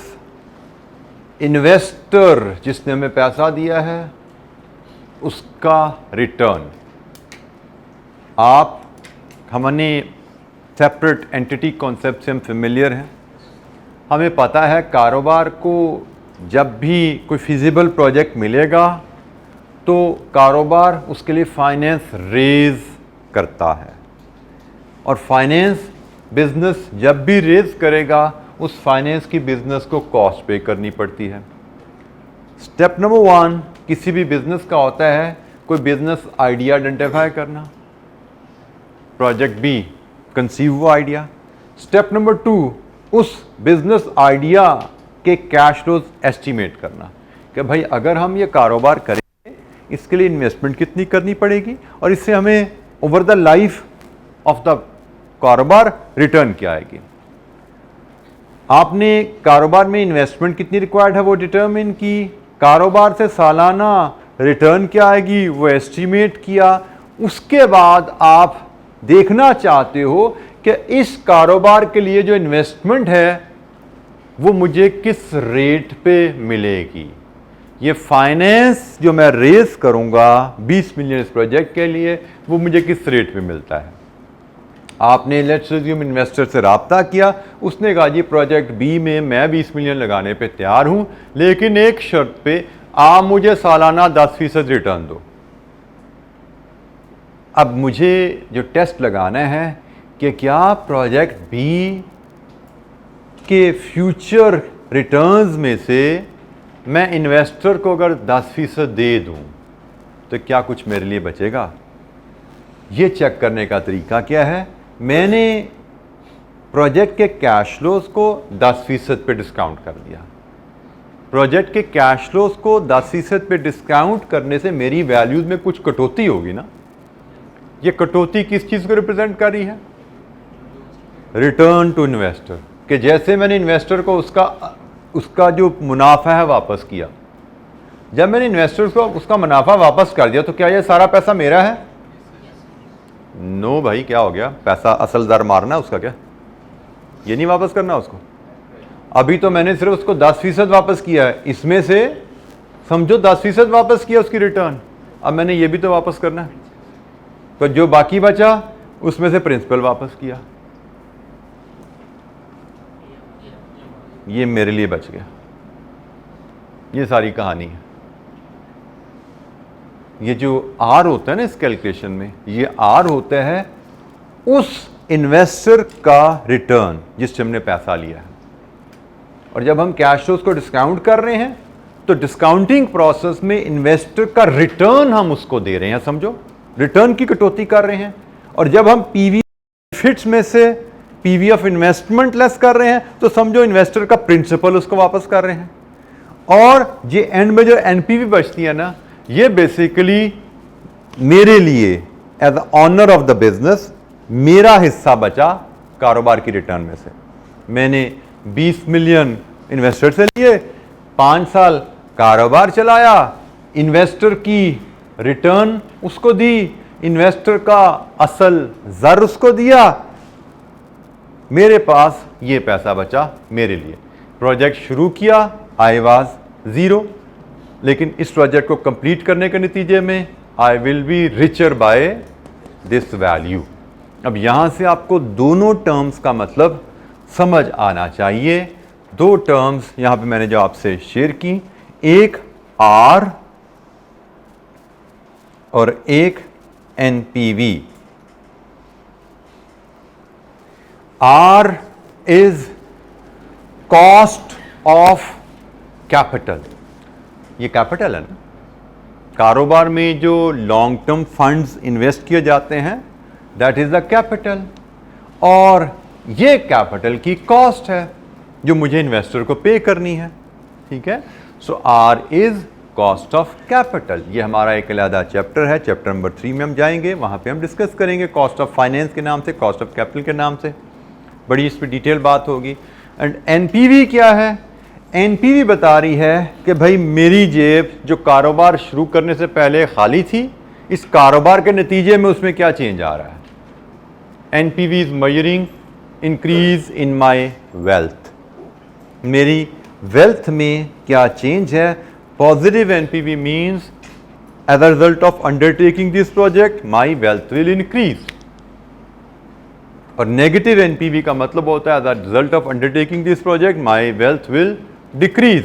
इन्वेस्टर जिसने हमें पैसा दिया है उसका रिटर्न। हमने सेपरेट एंटिटी कॉन्सेप्ट से हम फेमिलियर हैं। हमें पता है कारोबार को जब भी कोई फिजिबल प्रोजेक्ट मिलेगा तो कारोबार उसके लिए फाइनेंस रेज करता है, और फाइनेंस बिजनेस जब भी रेज करेगा उस फाइनेंस की बिजनेस को कॉस्ट पे करनी पड़ती है। स्टेप नंबर 1 किसी भी बिजनेस का होता है कोई बिजनेस आइडिया आइडेंटिफाई करना, प्रोजेक्ट बी कंसीव वो आइडिया। स्टेप नंबर 2 उस बिजनेस आइडिया के कैश फ्लोज एस्टिमेट करना कि भाई अगर हम ये कारोबार करेंगे इसके लिए इन्वेस्टमेंट कितनी करनी पड़ेगी और इससे हमें over the life of the कारोबार रिटर्न क्या आएगी। आपने कारोबार में इन्वेस्टमेंट कितनी रिक्वायर्ड है वो डिटरमिन की, कारोबार से सालाना रिटर्न क्या आएगी वो एस्टिमेट किया। उसके बाद आप देखना चाहते हो कि इस कारोबार के लिए जो इन्वेस्टमेंट है वो मुझे किस रेट पे मिलेगी। ये फाइनेंस जो मैं रेज करूंगा 20 मिलियन इस प्रोजेक्ट के लिए वो मुझे किस रेट पे मिलता है। आपने लेट्स अज्यूम इन्वेस्टर से रब्ता किया, उसने कहा जी प्रोजेक्ट बी में मैं 20 मिलियन लगाने पे तैयार हूं लेकिन एक शर्त पे आप मुझे सालाना 10% रिटर्न दो। अब मुझे जो टेस्ट लगाना है कि क्या प्रोजेक्ट बी के फ्यूचर रिटर्न्स में से मैं इन्वेस्टर को अगर 10% दे दूं तो क्या कुछ मेरे लिए बचेगा। ये चेक करने का तरीका क्या है, मैंने प्रोजेक्ट के कैश फ्लोज को 10% पे डिस्काउंट कर दिया। प्रोजेक्ट के कैश फ्लोज को 10% पे डिस्काउंट करने से मेरी वैल्यूज में कुछ कटौती होगी ना। ये कटौती किस चीज़ को रिप्रेजेंट कर रही है? रिटर्न टू इन्वेस्टर, कि जैसे मैंने इन्वेस्टर को उसका जो मुनाफा है वापस किया। जब मैंने इन्वेस्टर को उसका मुनाफा वापस कर दिया तो क्या ये सारा पैसा मेरा है? नो भाई, क्या हो गया? पैसा असल दर मारना है उसका, क्या ये नहीं वापस करना उसको? अभी तो मैंने सिर्फ उसको 10% वापस किया है, इसमें से समझो 10% वापस किया उसकी रिटर्न। अब मैंने ये भी तो वापस करना है, तो जो बाकी बचा उसमें से प्रिंसिपल वापस किया, ये मेरे लिए बच गया। ये सारी कहानी है। ये जो आर होता है ना इस कैलकुलेशन में, ये आर होता है उस इन्वेस्टर का रिटर्न जिससे हमने पैसा लिया है। और जब हम कैश फ्लोज को डिस्काउंट कर रहे हैं तो डिस्काउंटिंग प्रोसेस में इन्वेस्टर का रिटर्न हम उसको दे रहे हैं, समझो रिटर्न की कटौती कर रहे हैं। और जब हम पीवी फिट्स में से पीवी ऑफ इन्वेस्टमेंट लेस कर रहे हैं तो समझो इन्वेस्टर का प्रिंसिपल उसको वापस कर रहे हैं। और ये एंड में जो एनपीवी बचती है ना, ये बेसिकली मेरे लिए as a owner of the business मेरा हिस्सा बचा कारोबार की रिटर्न में से। मैंने 20 मिलियन इन्वेस्टर से लिए, 5 साल कारोबार चलाया, इन्वेस्टर की रिटर्न उसको दी, इन्वेस्टर का असल जर उसको दिया, मेरे पास ये पैसा बचा मेरे लिए। प्रोजेक्ट शुरू किया, आई वाज 0, लेकिन इस प्रोजेक्ट को कंप्लीट करने के नतीजे में I will be richer by this value. अब यहां से आपको दोनों टर्म्स का मतलब समझ आना चाहिए। दो टर्म्स यहां पे मैंने जो आपसे शेयर की, एक आर और एक NPV। R is cost of capital. ये कैपिटल है ना, कारोबार में जो लॉन्ग टर्म फंड्स इन्वेस्ट किए जाते हैं, दैट इज द कैपिटल, और ये कैपिटल की कॉस्ट है जो मुझे इन्वेस्टर को पे करनी है। ठीक है, सो R is cost of capital. ये हमारा एक अलग चैप्टर है, चैप्टर नंबर 3 में हम जाएंगे, वहां पे हम डिस्कस करेंगे कॉस्ट ऑफ फाइनेंस के नाम से, कॉस्ट ऑफ कैपिटल के नाम से, बड़ी इस पर डिटेल बात होगी। एंड NPV क्या है? NPV बता रही है कि भाई मेरी जेब जो कारोबार शुरू करने से पहले खाली थी, इस कारोबार के नतीजे में उसमें क्या चेंज आ रहा है। NPV is measuring increase in my wealth. मेरी वेल्थ में क्या चेंज है। Positive NPV means as a result of undertaking this project my wealth will increase, और नेगेटिव NPV का मतलब होता है as a result of undertaking this project my wealth will decrease.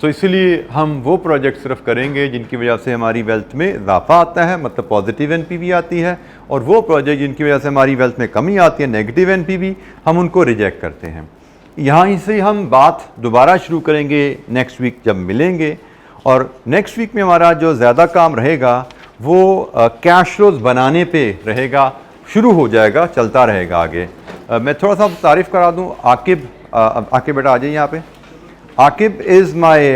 तो इसलिए हम वो प्रोजेक्ट सिर्फ करेंगे जिनकी वजह से हमारी वेल्थ में इजाफा आता है, मतलब पॉजिटिव NPV आती है, और वो प्रोजेक्ट जिनकी वजह से हमारी वेल्थ में कमी आती है, नेगेटिव NPV, हम उनको रिजेक्ट करते हैं। यहाँ से हम बात दोबारा शुरू करेंगे नेक्स्ट वीक जब मिलेंगे, और नेक्स्ट वीक में हमारा जो ज़्यादा काम रहेगा वो कैश फ्लोज बनाने पे रहेगा, शुरू हो जाएगा, चलता रहेगा आगे। मैं थोड़ा सा तारीफ़ करा दूँ। आकिब, आकिब बेटा आ जाइए यहाँ पे। आकिब इज़ माई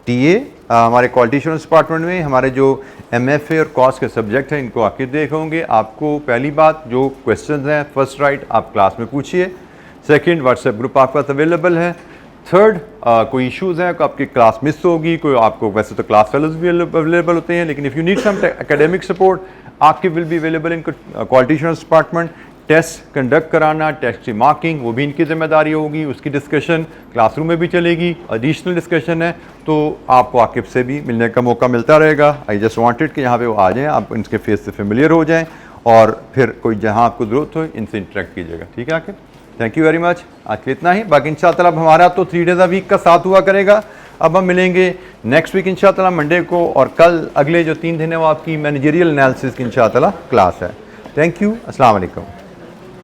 TA हमारे क्वालिटी एश्योरेंस डिपार्टमेंट में। हमारे जो MFA और कॉस्ट के सब्जेक्ट हैं इनको आकिब देख होंगे। आपको पहली बात जो क्वेश्चंस हैं फर्स्ट राइट आप क्लास में पूछिए। सेकंड, व्हाट्सएप ग्रुप आपका अवेलेबल है। थर्ड, कोई इश्यूज़ हैं, आपकी क्लास मिस होगी, कोई आपको, वैसे तो क्लास फेलोज भी अवेलेबल होते हैं, लेकिन if you need some academic support, Aqib will be available in quality assurance department. Test conduct कराना, टेस्ट की मार्किंग, वो भी इनकी जिम्मेदारी होगी। उसकी डिस्कशन क्लासरूम में भी चलेगी, एडिशनल डिस्कशन है, तो आपको आकिब से भी मिलने का मौका मिलता रहेगा। आई जस्ट वांटेड कि यहाँ पे वो आ जाएं, आप इनके फेस से फेमिलियर हो जाएं, और फिर कोई जहाँ आपको ज़रूरत हो इनसे इंटरेक्ट कीजिएगा। ठीक है Aqib, thank you very much. आज के इतना ही, बाकी इंशाअल्लाह अब हमारा तो 3 डेज़ अ वीक का साथ हुआ करेगा। अब हम मिलेंगे नेक्स्ट वीक इंशाअल्लाह मंडे को, और कल अगले जो 3 दिन है वो आपकी मैनेजरियल एनालिसिस की इंशाअल्लाह क्लास है। थैंक यू, अस्सलाम वालेकुम।